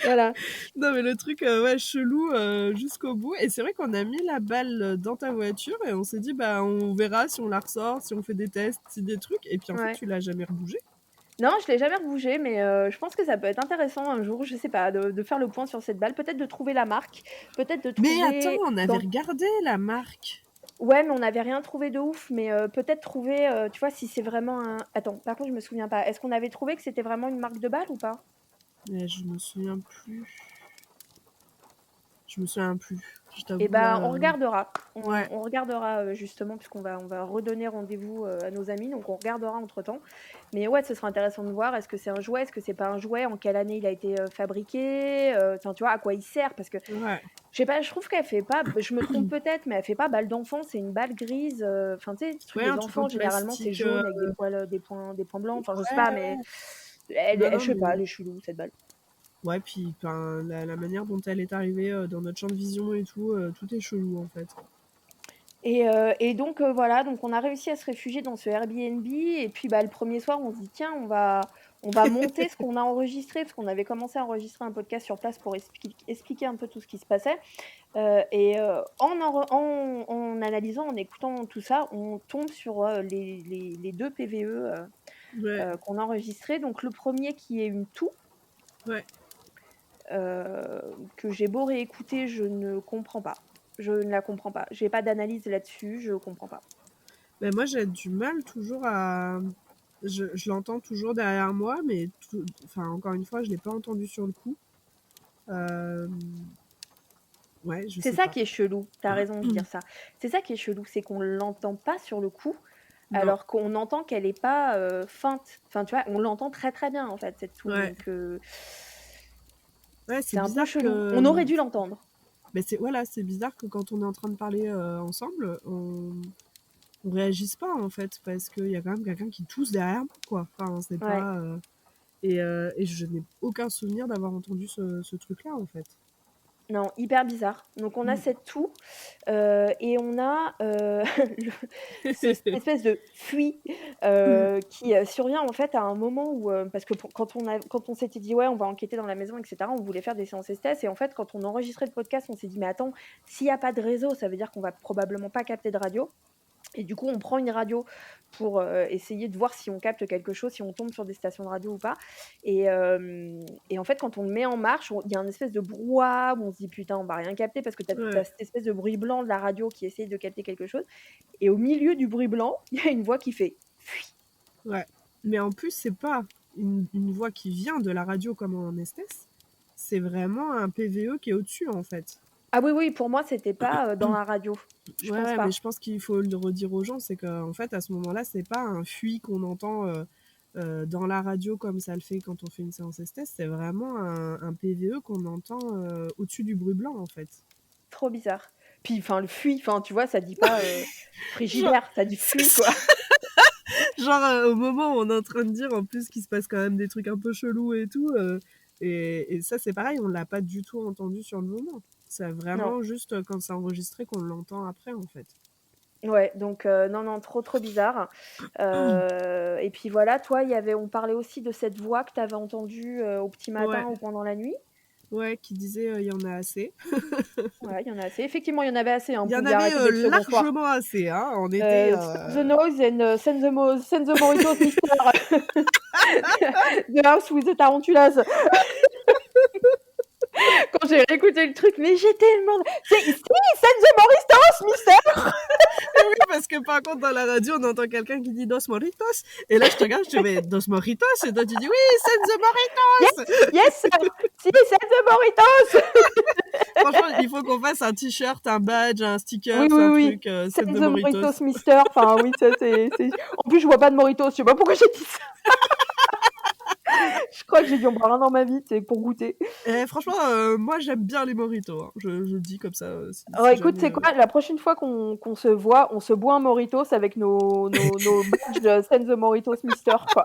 Voilà. Non, mais le truc, ouais, chelou jusqu'au bout. Et c'est vrai qu'on a mis la balle dans ta voiture et on s'est dit, bah, on verra si on la ressort, si on fait des tests, si des trucs. Et puis en fait, Ouais. tu l'as jamais rebougé. Non, je l'ai jamais rebougée, mais je pense que ça peut être intéressant un jour, je sais pas, de faire le point sur cette balle, peut-être de trouver la marque, peut-être de Mais attends, trouver on avait dans regardé la marque. Ouais, mais on n'avait rien trouvé de ouf, mais peut-être trouver, tu vois, si c'est vraiment un... Attends, par contre, je me souviens pas. Est-ce qu'on avait trouvé que c'était vraiment une marque de balle ou pas? Mais je me souviens plus. Je me souviens plus. Je Eh t'avoue ben, là. on regardera. Ouais. On regardera justement, puisqu'on va redonner rendez-vous à nos amis, donc on regardera entre-temps. Mais ouais, ce sera intéressant de voir, est-ce que c'est un jouet, est-ce que c'est pas un jouet, en quelle année il a été fabriqué, enfin, tu vois, à quoi il sert, parce que Ouais. je sais pas, je trouve qu'elle fait pas, je me trompe peut-être, mais elle fait pas balle d'enfant, c'est une balle grise, enfin, tu sais, ce truc Ouais, des un truc en enfants, généralement, c'est plastique. jaune avec des poils, des points blancs, enfin, je sais pas, mais Ouais. elle, Non, elle, non, je sais pas, mais. elle est chelou, cette balle. Ouais, puis enfin, la manière dont elle est arrivée dans notre champ de vision et tout, tout est chelou en fait. Et donc voilà, donc on a réussi à se réfugier dans ce Airbnb et puis bah, le premier soir, on se dit tiens, on va monter ce qu'on a enregistré parce qu'on avait commencé à enregistrer un podcast sur place pour expliquer un peu tout ce qui se passait. En analysant, en écoutant tout ça, on tombe sur les deux PVE Ouais, qu'on a enregistrés. Donc le premier qui est une toux, ouais. que j'ai beau réécouter, je ne comprends pas. Je ne la comprends pas. J'ai pas d'analyse là-dessus, je comprends pas. Mais moi, j'ai du mal toujours à. Je l'entends toujours derrière moi, mais enfin, encore une fois, je l'ai pas entendu sur le coup. Euh, Ouais, je C'est sais ça pas. qui est chelou, t'as raison de dire ça. C'est ça qui est chelou, c'est qu'on l'entend pas sur le coup, Non. alors qu'on entend qu'elle est pas feinte. Enfin, tu vois, on l'entend très très bien en fait, cette toux. Ouais. Donc, Ouais, c'est c'est un peu bizarre chelou. que. On aurait dû l'entendre. Mais c'est voilà, c'est bizarre que quand on est en train de parler ensemble, on réagisse pas en fait, parce qu'il y a quand même quelqu'un qui tousse derrière moi, quoi. Enfin, c'est Ouais. pas. Et je n'ai aucun souvenir d'avoir entendu ce truc-là en fait. Non, hyper bizarre. Donc on a Mm. cette toux et on a cette espèce de fuite qui survient en fait à un moment où parce que quand on s'était dit ouais on va enquêter dans la maison etc. On voulait faire des séances tests et en fait quand on enregistrait le podcast on s'est dit mais attends s'il n'y a pas de réseau ça veut dire qu'on va probablement pas capter de radio. Et du coup, on prend une radio pour essayer de voir si on capte quelque chose, si on tombe sur des stations de radio ou pas. Et en fait, quand on le met en marche, il y a un espèce de brouhaha où on se dit putain, on va rien capter parce que tu as Ouais, cette espèce de bruit blanc de la radio qui essaye de capter quelque chose. Et au milieu du bruit blanc, il y a une voix qui fait fuit. ouais. Mais en plus, c'est pas une voix qui vient de la radio comme en espèce, c'est vraiment un PVE qui est au-dessus en fait. Ah oui, oui, pour moi, c'était pas dans la radio. Je Ouais, pense ouais, mais pas. je pense qu'il faut le redire aux gens, c'est qu'en fait, à ce moment-là, c'est pas un fuit qu'on entend dans la radio comme ça le fait quand on fait une séance esthèse, c'est vraiment un PVE qu'on entend au-dessus du bruit blanc, en fait. Trop bizarre. Puis, enfin, le fuit, enfin, tu vois, ça dit pas Genre, frigidaire, ça dit fuit, quoi. au moment où on est en train de dire en plus qu'il se passe quand même des trucs un peu chelous et tout, et ça c'est pareil, on l'a pas du tout entendu sur le moment. C'est Non. vraiment juste quand c'est enregistré qu'on l'entend après, en fait. Ouais, donc non, non, trop, trop bizarre. Et puis voilà, toi, on parlait aussi de cette voix que tu avais entendue au petit Ouais, matin ou pendant la nuit. ouais, qui disait il y en a assez. Ouais, il y en a assez. Effectivement, il y en avait assez. Vous Il y en pouviez avait arrêter dès le second soir. largement assez, hein. On était. Stop the noise and send the Moritos, mister. The house with the tarantulas. Quand j'ai réécouté le truc, mais j'ai tellement... C'est ici, send the Moritos, mister. Oui, parce que par contre, dans la radio, on entend quelqu'un qui dit Dos Moritos. Et là, je te regarde, je te dis Dos Moritos. Et toi, tu dis oui, c'est the Moritos. Yes, yes, sir. Si, send the Moritos. Franchement, il faut qu'on fasse un t-shirt, un badge, un sticker, Oui, oui, un oui. truc, c'est Send the the Moritos. Moritos, mister. Enfin, oui, ça, c'est... En plus, je vois pas de Moritos. Je sais pas pourquoi j'ai dit ça. Je crois que j'ai dû en boire un dans ma vie, c'est pour goûter. Et franchement, moi, j'aime bien les Moritos, hein. Je le dis comme ça. Alors, Si écoute, jamais, c'est quoi? La prochaine fois qu'on se voit, on se boit un Moritos avec nos badges Send the Moritos, mister, quoi.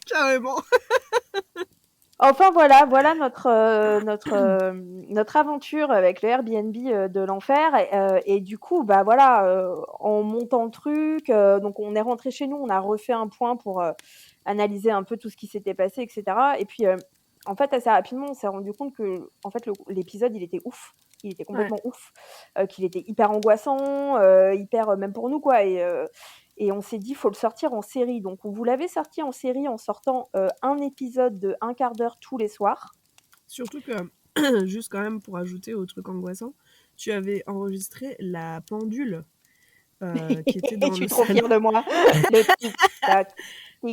Carrément. Enfin, voilà notre aventure avec le Airbnb de l'enfer. Et du coup, bah voilà, en montant le truc, donc on est rentré chez nous, on a refait un point pour analyser un peu tout ce qui s'était passé, etc. Et puis, en fait, assez rapidement, on s'est rendu compte que en fait, l'épisode, il était ouf. Il était Ouais. complètement ouf. Qu'il était hyper angoissant, hyper même pour nous, quoi. Et on s'est dit, faut le sortir en série. Donc, on vous l'avait sorti en série en sortant un épisode de 1/4 d'heure tous les soirs. Surtout que, juste quand même pour ajouter au truc angoissant, tu avais enregistré la pendule qui était dans Je suis le trop salon. fière de moi. Le tic-tac,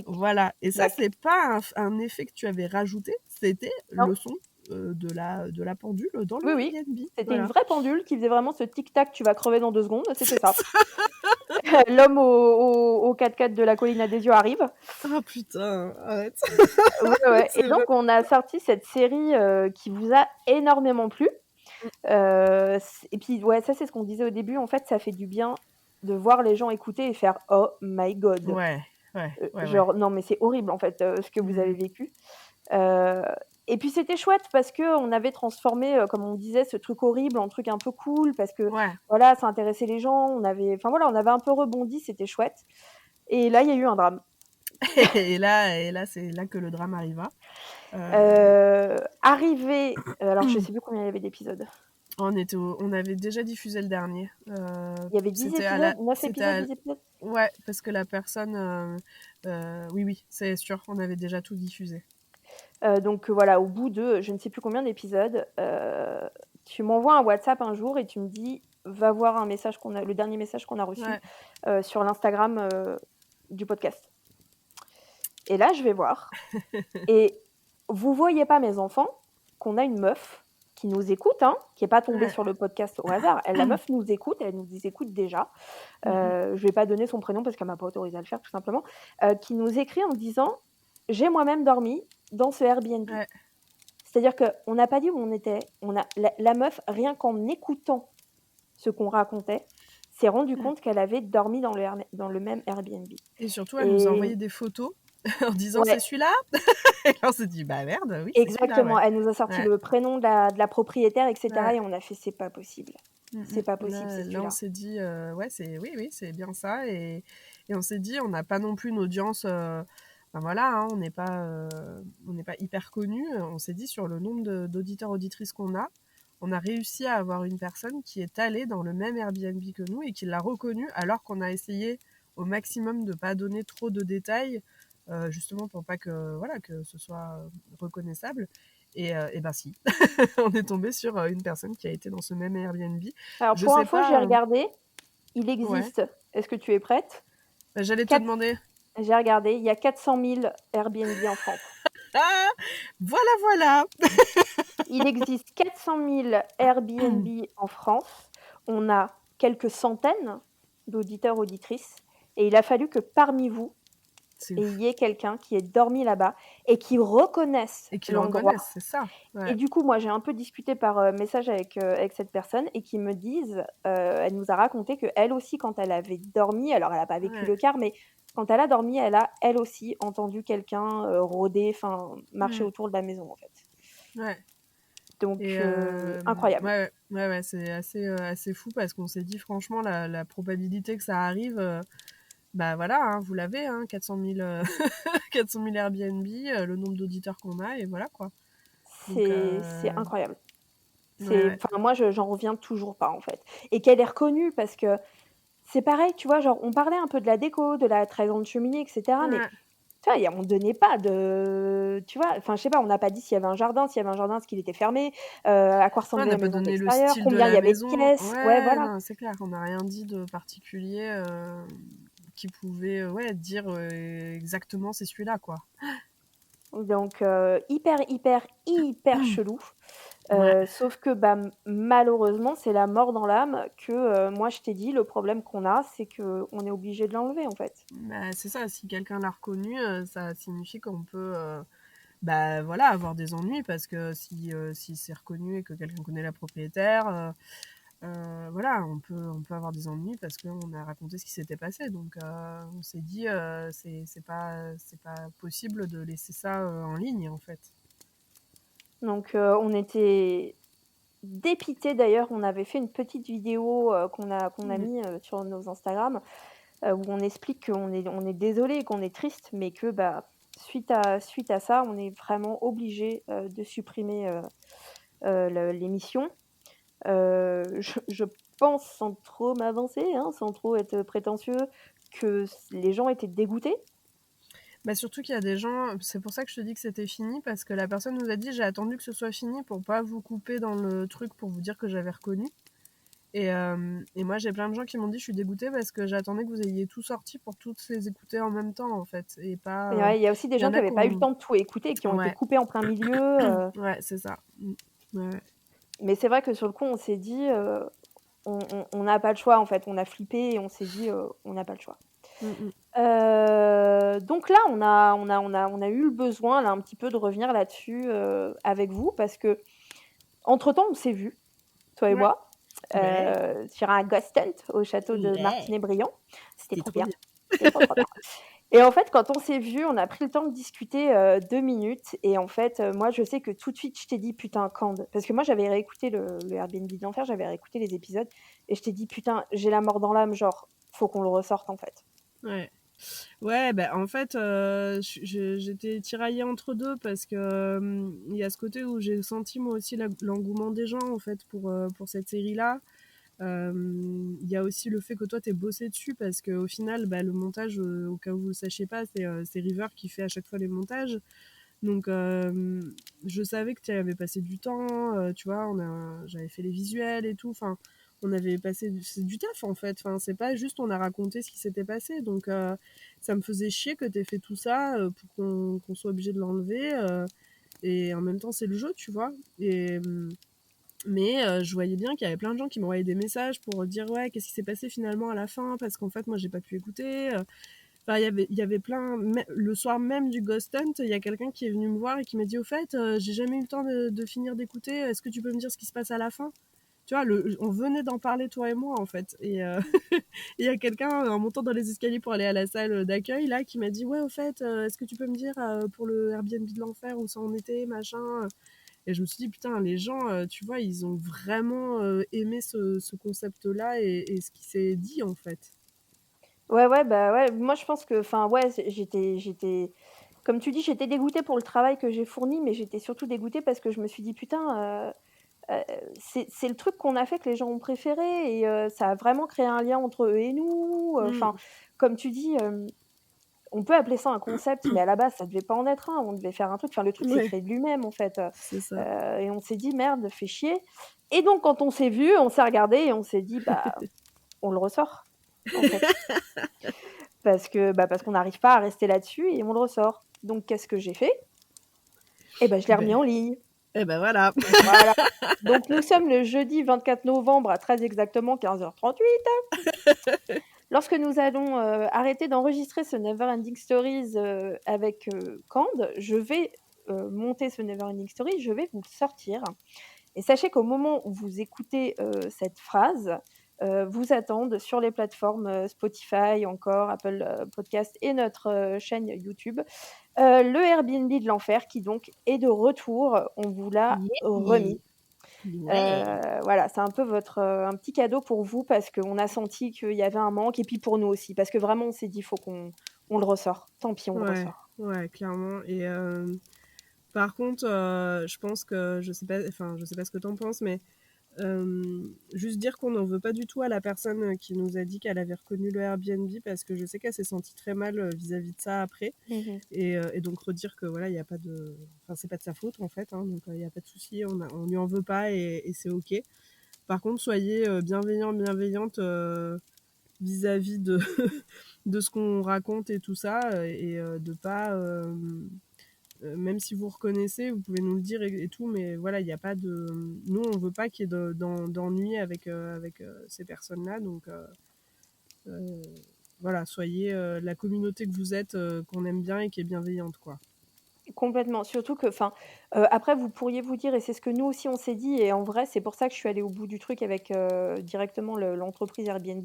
Voilà. Et ça, tic-tac. c'est pas un effet que tu avais rajouté, c'était Non, le son de la pendule dans le oui, oui. Airbnb. C'était une Voilà. vraie pendule qui faisait vraiment ce tic-tac, tu vas crever dans 2 secondes, c'était ça. L'homme au 4x4 de la colline à des yeux arrive. Oh putain, arrête. Ouais, ouais. Et C'est vrai. donc, on a sorti cette série qui vous a énormément plu. Et puis, ouais, ça, c'est ce qu'on disait au début. En fait, ça fait du bien de voir les gens écouter et faire Oh my God. Ouais, ouais, ouais, ouais. Genre, non, mais c'est horrible, en fait, ce que vous avez Mm. vécu. Euh, et puis, c'était chouette parce qu'on avait transformé, comme on disait, ce truc horrible en truc un peu cool parce que, Ouais. voilà, ça intéressait les gens. Enfin, voilà, on avait un peu rebondi, c'était chouette. Et là, il y a eu un drame. Et là, c'est là que le drame arriva. Arrivé, alors je sais plus combien il y avait d'épisodes. On avait déjà diffusé le dernier. Il y avait 10 épisodes, 9 épisodes, 10 épisodes. Ouais, parce que la personne... oui, c'est sûr, on avait déjà tout diffusé. Donc voilà, au bout de je ne sais plus combien d'épisodes, tu m'envoies un WhatsApp un jour et tu me dis va voir le dernier message qu'on a reçu sur l'Instagram du podcast. Et là, je vais voir. Et vous voyez pas, mes enfants, qu'on a une meuf qui nous écoute, qui n'est pas tombée sur le podcast au hasard. La meuf nous écoute, elle nous écoute déjà. Je vais pas donner son prénom parce qu'elle m'a pas autorisé à le faire, tout simplement. Qui nous écrit en disant j'ai moi-même dormi dans ce Airbnb. Ouais. C'est-à-dire qu'on n'a pas dit où on était. La meuf, rien qu'en écoutant ce qu'on racontait, s'est rendu compte qu'elle avait dormi dans le même Airbnb. Et surtout, elle nous a envoyé des photos en disant c'est celui-là. Et on s'est dit bah merde, oui, c'est celui-là. Exactement, ouais. Elle nous a sorti le prénom de la propriétaire, etc. Et on a fait c'est pas possible. C'est pas possible, c'est celui-là. Là, on s'est dit oui, c'est bien ça. Et on s'est dit on n'a pas non plus une audience. Ben voilà, on n'est pas hyper connu. On s'est dit sur le nombre d'auditeurs auditrices qu'on a réussi à avoir une personne qui est allée dans le même Airbnb que nous et qui l'a reconnu alors qu'on a essayé au maximum de pas donner trop de détails, justement pour pas que ce soit reconnaissable. Et ben si, on est tombé sur une personne qui a été dans ce même Airbnb. Alors pour info, j'ai regardé, il existe. Ouais. Est-ce que tu es prête ? J'allais te demander. J'ai regardé, il y a 400 000 Airbnb en France. Ah, voilà. Il existe 400 000 Airbnb en France. On a quelques centaines d'auditeurs, auditrices. Et il a fallu que parmi vous, il y ait quelqu'un qui ait dormi là-bas et qui reconnaisse l'endroit. C'est ça. Ouais. Et du coup, moi, j'ai un peu discuté par message avec cette personne et qui me disent, elle nous a raconté qu'elle aussi, quand elle avait dormi, alors elle n'a pas vécu le quart, mais quand elle a dormi, elle a elle aussi entendu quelqu'un rôder, marcher autour de la maison en fait. Ouais. Donc, incroyable. Ouais, c'est assez fou parce qu'on s'est dit franchement la probabilité que ça arrive, bah voilà, vous l'avez, 400 000 Airbnb, le nombre d'auditeurs qu'on a et voilà quoi. C'est incroyable. Moi, j'en reviens toujours pas en fait. Et qu'elle est reconnue parce que c'est pareil, tu vois, genre on parlait un peu de la déco, de la très grande cheminée, etc. Mais tu vois, on ne donnait pas de... Tu vois, enfin, je sais pas, on n'a pas dit s'il y avait un jardin, est-ce qu'il était fermé, à quoi ressemblait la maison d'extérieur, combien il y avait de pièces. Ouais, voilà. Non, c'est clair, on n'a rien dit de particulier qui pouvait dire exactement c'est celui-là, quoi. Donc, hyper chelou. Sauf que malheureusement, c'est la mort dans l'âme que moi je t'ai dit, le problème qu'on a, c'est qu'on est obligé de l'enlever en fait. Bah, c'est ça, si quelqu'un l'a reconnu, ça signifie qu'on peut avoir des ennuis parce que si c'est reconnu et que quelqu'un connaît la propriétaire, on peut avoir des ennuis parce qu'on a raconté ce qui s'était passé. Donc on s'est dit c'est pas possible de laisser ça en ligne en fait. Donc on était dépités. D'ailleurs, on avait fait une petite vidéo qu'on a mis sur nos Instagram où on explique qu'on est désolé, qu'on est triste, mais que suite à ça, on est vraiment obligé de supprimer l'émission. Je pense, sans trop m'avancer, sans trop être prétentieux, que les gens étaient dégoûtés. Surtout qu'il y a des gens, c'est pour ça que je te dis que c'était fini, parce que la personne nous a dit j'ai attendu que ce soit fini pour pas vous couper dans le truc pour vous dire que j'avais reconnu. Et moi, j'ai plein de gens qui m'ont dit, je suis dégoûtée parce que j'attendais que vous ayez tout sorti pour toutes les écouter en même temps, en fait. Et Et pas. ouais, il y a aussi des Il y gens en qui a avaient pas eu le qu'on. temps de tout écouter et qui ont été Ouais, coupés en plein milieu. ouais, c'est ça. Ouais. Mais c'est vrai que sur le coup, on s'est dit, on n'a pas le choix en fait. On a flippé et on s'est dit, on n'a pas le choix. Mm, mm. Donc là, on a eu le besoin là un petit peu de revenir là-dessus avec vous parce que entre temps, on s'est vus, toi et Ouais. moi, Ouais. sur un ghost hunt au château de Ouais. Martinez-Brillant. C'était C'était trop trop bien. bien. C'était trop trop bien. Et en fait, quand on s'est vus, on a pris le temps de discuter 2 minutes. Et en fait, moi, je sais que tout de suite, je t'ai dit putain, Cande. Parce que moi, j'avais réécouté le Airbnb de l'enfer, j'avais réécouté les épisodes. Et je t'ai dit putain, j'ai la mort dans l'âme, genre, faut qu'on le ressorte en fait. Ouais. Ouais, bah, en fait, j'étais tiraillée entre deux parce que il y a ce côté où j'ai senti moi aussi l'engouement des gens en fait pour cette série-là. Il y a aussi le fait que toi t'es bossé dessus parce qu'au final, bah, le montage, au cas où vous le sachiez pas, c'est River qui fait à chaque fois les montages. Donc je savais que tu avais passé du temps, tu vois, j'avais fait les visuels et tout. Enfin, on avait passé c'est du taf en fait. Enfin, c'est pas juste on a raconté ce qui s'était passé. Donc ça me faisait chier que tu aies fait tout ça pour qu'on soit obligé de l'enlever. Et en même temps, c'est le jeu, tu vois. Mais je voyais bien qu'il y avait plein de gens qui m'envoyaient des messages pour dire ouais, qu'est-ce qui s'est passé finalement à la fin parce qu'en fait, moi, j'ai pas pu écouter. Enfin, il y avait plein. Le soir même du Ghost Hunt, il y a quelqu'un qui est venu me voir et qui m'a dit au fait, j'ai jamais eu le temps de finir d'écouter. Est-ce que tu peux me dire ce qui se passe à la fin? Tu vois, on venait d'en parler toi et moi en fait. Et il y a quelqu'un en montant dans les escaliers pour aller à la salle d'accueil là qui m'a dit ouais au fait, est-ce que tu peux me dire pour le Airbnb de l'enfer où ça en était machin. Et je me suis dit putain les gens, tu vois, ils ont vraiment aimé ce concept-là et ce qui s'est dit en fait. Ouais, ouais, bah ouais, moi je pense que, enfin, ouais, comme tu dis, j'étais dégoûtée pour le travail que j'ai fourni, mais j'étais surtout dégoûtée parce que je me suis dit, putain, c'est le truc qu'on a fait que les gens ont préféré et ça a vraiment créé un lien entre eux et nous. Enfin, Mm. comme tu dis, on peut appeler ça un concept, mais à la base, ça devait pas en être un. On devait faire un truc. Enfin, le truc s'est Ouais, créé de lui-même, en fait. c'est ça. Et on s'est dit, merde, fait chier. Et donc, quand on s'est vu, on s'est regardé et on s'est dit, bah, on le ressort, en fait. Parce qu'on n'arrive pas à rester là-dessus et on le ressort. Donc, qu'est-ce que j'ai fait? Eh ben, je l'ai remis Ben, en ligne. eh ben voilà. Voilà. Donc, nous sommes le jeudi 24 novembre à très exactement 15h38. Lorsque nous allons arrêter d'enregistrer ce Neverending Stories avec Cande, je vais monter ce Neverending Stories, je vais vous le sortir. Et sachez qu'au moment où vous écoutez cette phrase, vous attendent sur les plateformes Spotify, encore Apple Podcast et notre chaîne YouTube, le Airbnb de l'enfer qui donc est de retour. On vous l'a Yeah. remis. Ouais. Voilà, c'est un peu un petit cadeau pour vous parce qu'on a senti qu'il y avait un manque et puis pour nous aussi parce que vraiment on s'est dit: «Faut qu'on le ressort. Tant pis, on le Ouais, ressort». ouais, clairement. Et par contre, je pense que je sais pas ce que t'en penses, mais juste dire qu'on n'en veut pas du tout à la personne qui nous a dit qu'elle avait reconnu le Airbnb parce que je sais qu'elle s'est sentie très mal vis-à-vis de ça après. Mmh. Et donc redire que voilà, il y a pas de, enfin c'est pas de sa faute en fait, hein, donc il y a pas de souci, on lui en veut pas et c'est ok. Par contre, soyez bienveillante vis-à-vis de de ce qu'on raconte et tout ça et de pas même si vous reconnaissez, vous pouvez nous le dire et tout, mais voilà, il n'y a pas de. Nous, on veut pas qu'il y ait d'ennui avec ces personnes-là. Donc, euh, voilà, soyez la communauté que vous êtes, qu'on aime bien et qui est bienveillante, quoi. Complètement, surtout que enfin, après vous pourriez vous dire et c'est ce que nous aussi on s'est dit et en vrai, c'est pour ça que je suis allée au bout du truc avec, directement l'entreprise Airbnb.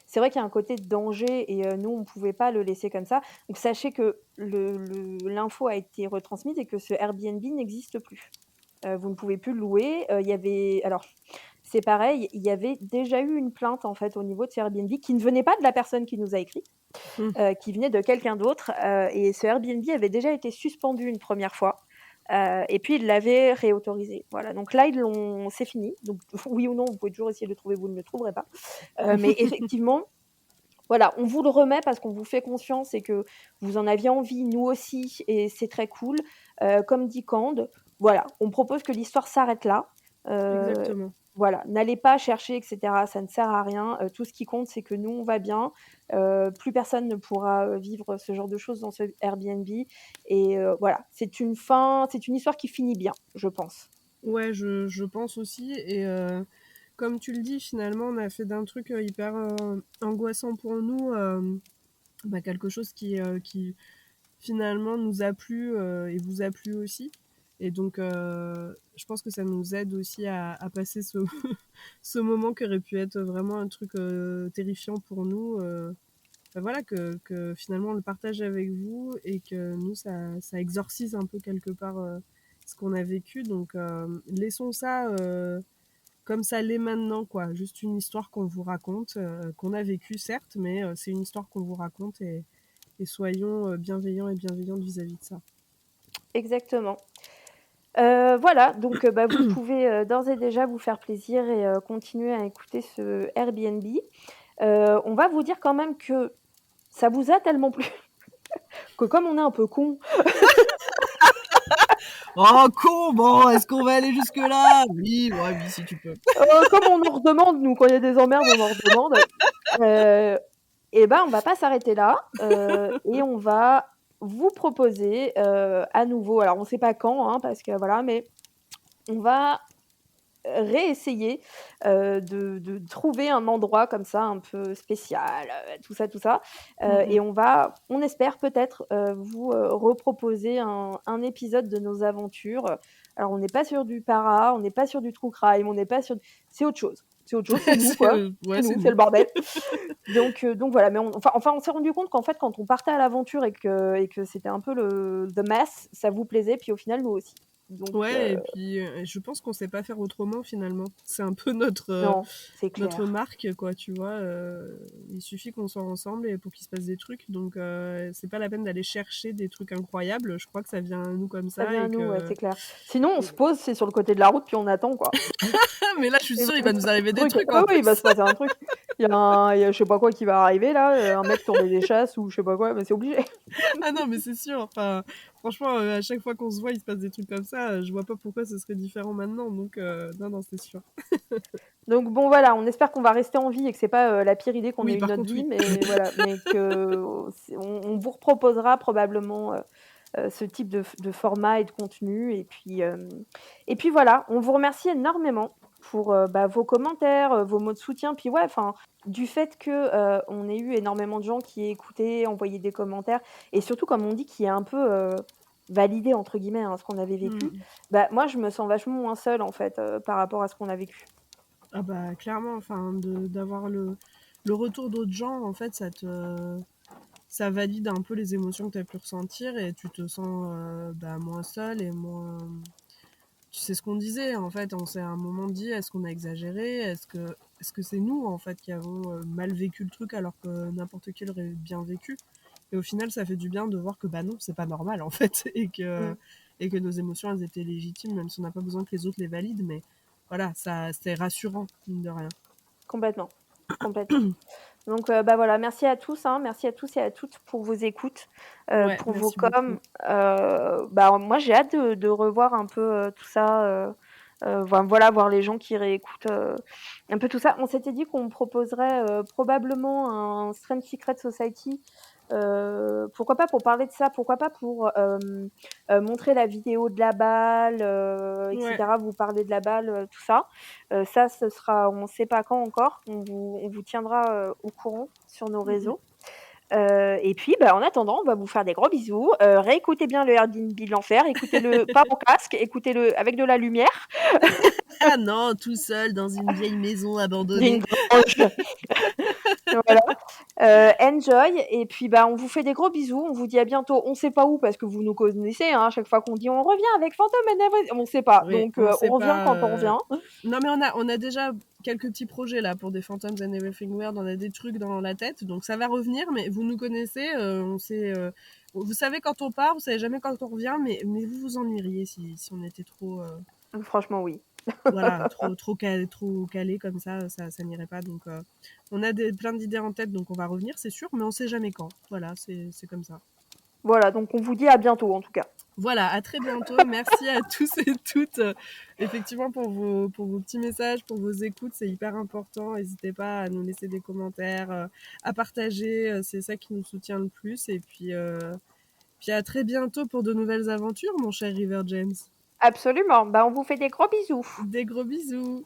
C'est vrai qu'il y a un côté de danger et nous on pouvait pas le laisser comme ça. Donc sachez que l'info a été retransmise et que ce Airbnb n'existe plus. Vous ne pouvez plus le louer. Il y avait alors c'est pareil, il y avait déjà eu une plainte en fait au niveau de ce Airbnb qui ne venait pas de la personne qui nous a écrit, Hum. qui venait de quelqu'un d'autre, et ce Airbnb avait déjà été suspendu une première fois, et puis ils l'avaient réautorisé. Voilà, donc là c'est fini. Donc oui ou non, vous pouvez toujours essayer de le trouver, vous ne le trouverez pas. Mais effectivement, voilà, on vous le remet parce qu'on vous fait confiance et que vous en aviez envie, nous aussi, et c'est très cool. Comme dit Cande, voilà, on propose que l'histoire s'arrête là. Heu Exactement. voilà, n'allez pas chercher, et cetera, ça ne sert à rien. Tout ce qui compte, c'est que nous, on va bien. Plus personne ne pourra vivre ce genre de choses dans ce Airbnb. Et voilà, c'est une histoire qui finit bien, je pense. Ouais, je pense aussi. Et comme tu le dis, finalement, on a fait d'un truc hyper angoissant pour nous quelque chose qui finalement nous a plu et vous a plu aussi. Et donc, je pense que ça nous aide aussi à passer ce moment qui aurait pu être vraiment un truc terrifiant pour nous. Voilà, que finalement on le partage avec vous et que nous, ça exorcise un peu quelque part ce qu'on a vécu. Donc, laissons ça comme ça l'est maintenant, quoi. Juste une histoire qu'on vous raconte, qu'on a vécue, certes, mais c'est une histoire qu'on vous raconte et soyons bienveillants et bienveillantes vis-à-vis de ça. Exactement. Voilà, donc vous pouvez d'ores et déjà vous faire plaisir et continuer à écouter ce Airbnb. On va vous dire quand même que ça vous a tellement plu que comme on est un peu con, Oh, con, bon, est-ce qu'on va aller jusque-là? Oui, ouais, oui, si tu peux. comme on en redemande, nous, quand il y a des emmerdes, on en redemande, et ben on va pas s'arrêter là, et on va vous proposer à nouveau, alors on sait pas quand, hein, parce que voilà, mais on va réessayer de trouver un endroit comme ça un peu spécial, tout ça. Et on espère peut-être vous reproposer un épisode de nos aventures. Alors on n'est pas sur du para, on n'est pas sur du true crime, on n'est pas sur... C'est autre chose. C'est autre chose, c'est nous quoi. Ouais, C'est c'est nous, c'est nous. le bordel. Donc voilà, mais on s'est rendu compte qu'en fait quand on partait à l'aventure et que c'était un peu the mess, ça vous plaisait, puis au final nous aussi. Donc Ouais, et puis je pense qu'on sait pas faire autrement finalement. C'est un peu non, c'est notre clair. marque, quoi, tu vois. Il suffit qu'on soit ensemble et pour qu'il se passe des trucs. Donc, c'est pas la peine d'aller chercher des trucs incroyables. Je crois que ça vient à nous comme Ça ça vient à et nous, ouais, que. c'est clair. Sinon, on se pose, c'est sur le côté de la route, puis on attend, quoi. Mais là, je suis Il va sûre, il va nous nous passer arriver un des truc. trucs Oui, en oui, il va plus. se passer un truc. Il y a je sais pas quoi qui va arriver, là, un mec tourner des chasses ou je sais pas quoi, mais c'est obligé. Ah non, mais c'est sûr. Enfin, franchement, à chaque fois qu'on se voit, il se passe des trucs comme ça. Je vois pas pourquoi ce serait différent maintenant. Donc, non, non, c'est sûr. Donc bon, voilà, on espère qu'on va rester en vie et que c'est pas la pire idée qu'on ait Oui, eue de par notre contre, vie, oui. mais voilà, mais que on vous reproposera probablement ce type de format et de contenu. Et puis voilà, on vous remercie énormément pour vos commentaires, vos mots de soutien. Puis ouais, enfin, du fait que on ait eu énormément de gens qui aient écouté, envoyé des commentaires, et surtout, comme on dit, qui est un peu validé entre guillemets ce qu'on avait vécu. Mm. Moi, je me sens vachement moins seule en fait par rapport à ce qu'on a vécu. Ah bah, clairement, enfin, d'avoir le retour d'autres gens, en fait, ça valide un peu les émotions que tu as pu ressentir et tu te sens moins seul et moins. Tu sais ce qu'on disait, en fait, on s'est à un moment dit est-ce qu'on a exagéré, est-ce que c'est nous en fait qui avons mal vécu le truc alors que n'importe qui l'aurait bien vécu. Et au final, ça fait du bien de voir que bah non, c'est pas normal en fait Mm. et que nos émotions elles étaient légitimes même si on n'a pas besoin que les autres les valident, mais voilà, ça c'est rassurant mine de rien. Complètement, complètement. Donc voilà, merci à tous, hein, merci à tous et à toutes pour vos écoutes, Ouais, pour vos merci beaucoup. coms. Moi j'ai hâte de revoir un peu tout ça, voilà, voir les gens qui réécoutent un peu tout ça. On s'était dit qu'on proposerait probablement un Strange Secret Society. Pourquoi pas pour parler de ça, pourquoi pas pour montrer la vidéo de la balle, Ouais. etc. Vous parler de la balle, tout ça. Ça, ce sera, on ne sait pas quand encore. On vous tiendra au courant sur nos Mm, mm. réseaux. Et puis, en attendant, on va vous faire des gros bisous. Réécoutez bien le Airbnb de l'enfer. Écoutez-le pas en casque, écoutez-le avec de la lumière. Ah non, tout seul dans une vieille maison Il y a une abandonnée. grange. Voilà. Enjoy. Et puis, on vous fait des gros bisous. On vous dit à bientôt. On sait pas où parce que vous nous connaissez. Hein, à chaque fois qu'on dit on revient avec Phantom and Everything, on sait pas. Oui, Donc, on on sait revient pas. quand on revient. Non, mais on a déjà quelques petits projets là pour des Phantoms and Everything Weird. On a des trucs dans la tête, donc ça va revenir. Mais vous nous connaissez, on sait. Vous savez quand on part, vous savez jamais quand on revient, mais vous vous ennuieriez si on était trop. Franchement, oui. Voilà, trop calé comme ça n'irait pas. Donc, on a plein d'idées en tête, donc on va revenir, c'est sûr, mais on sait jamais quand. Voilà, c'est comme ça. Voilà. Donc, on vous dit à bientôt en tout cas. Voilà, à très bientôt. Merci à tous et toutes, effectivement, pour vos petits messages, pour vos écoutes. C'est hyper important. N'hésitez pas à nous laisser des commentaires, à partager. C'est ça qui nous soutient le plus. Et puis à très bientôt pour de nouvelles aventures, mon cher River James. Absolument. Bah, on vous fait des gros bisous. Des gros bisous.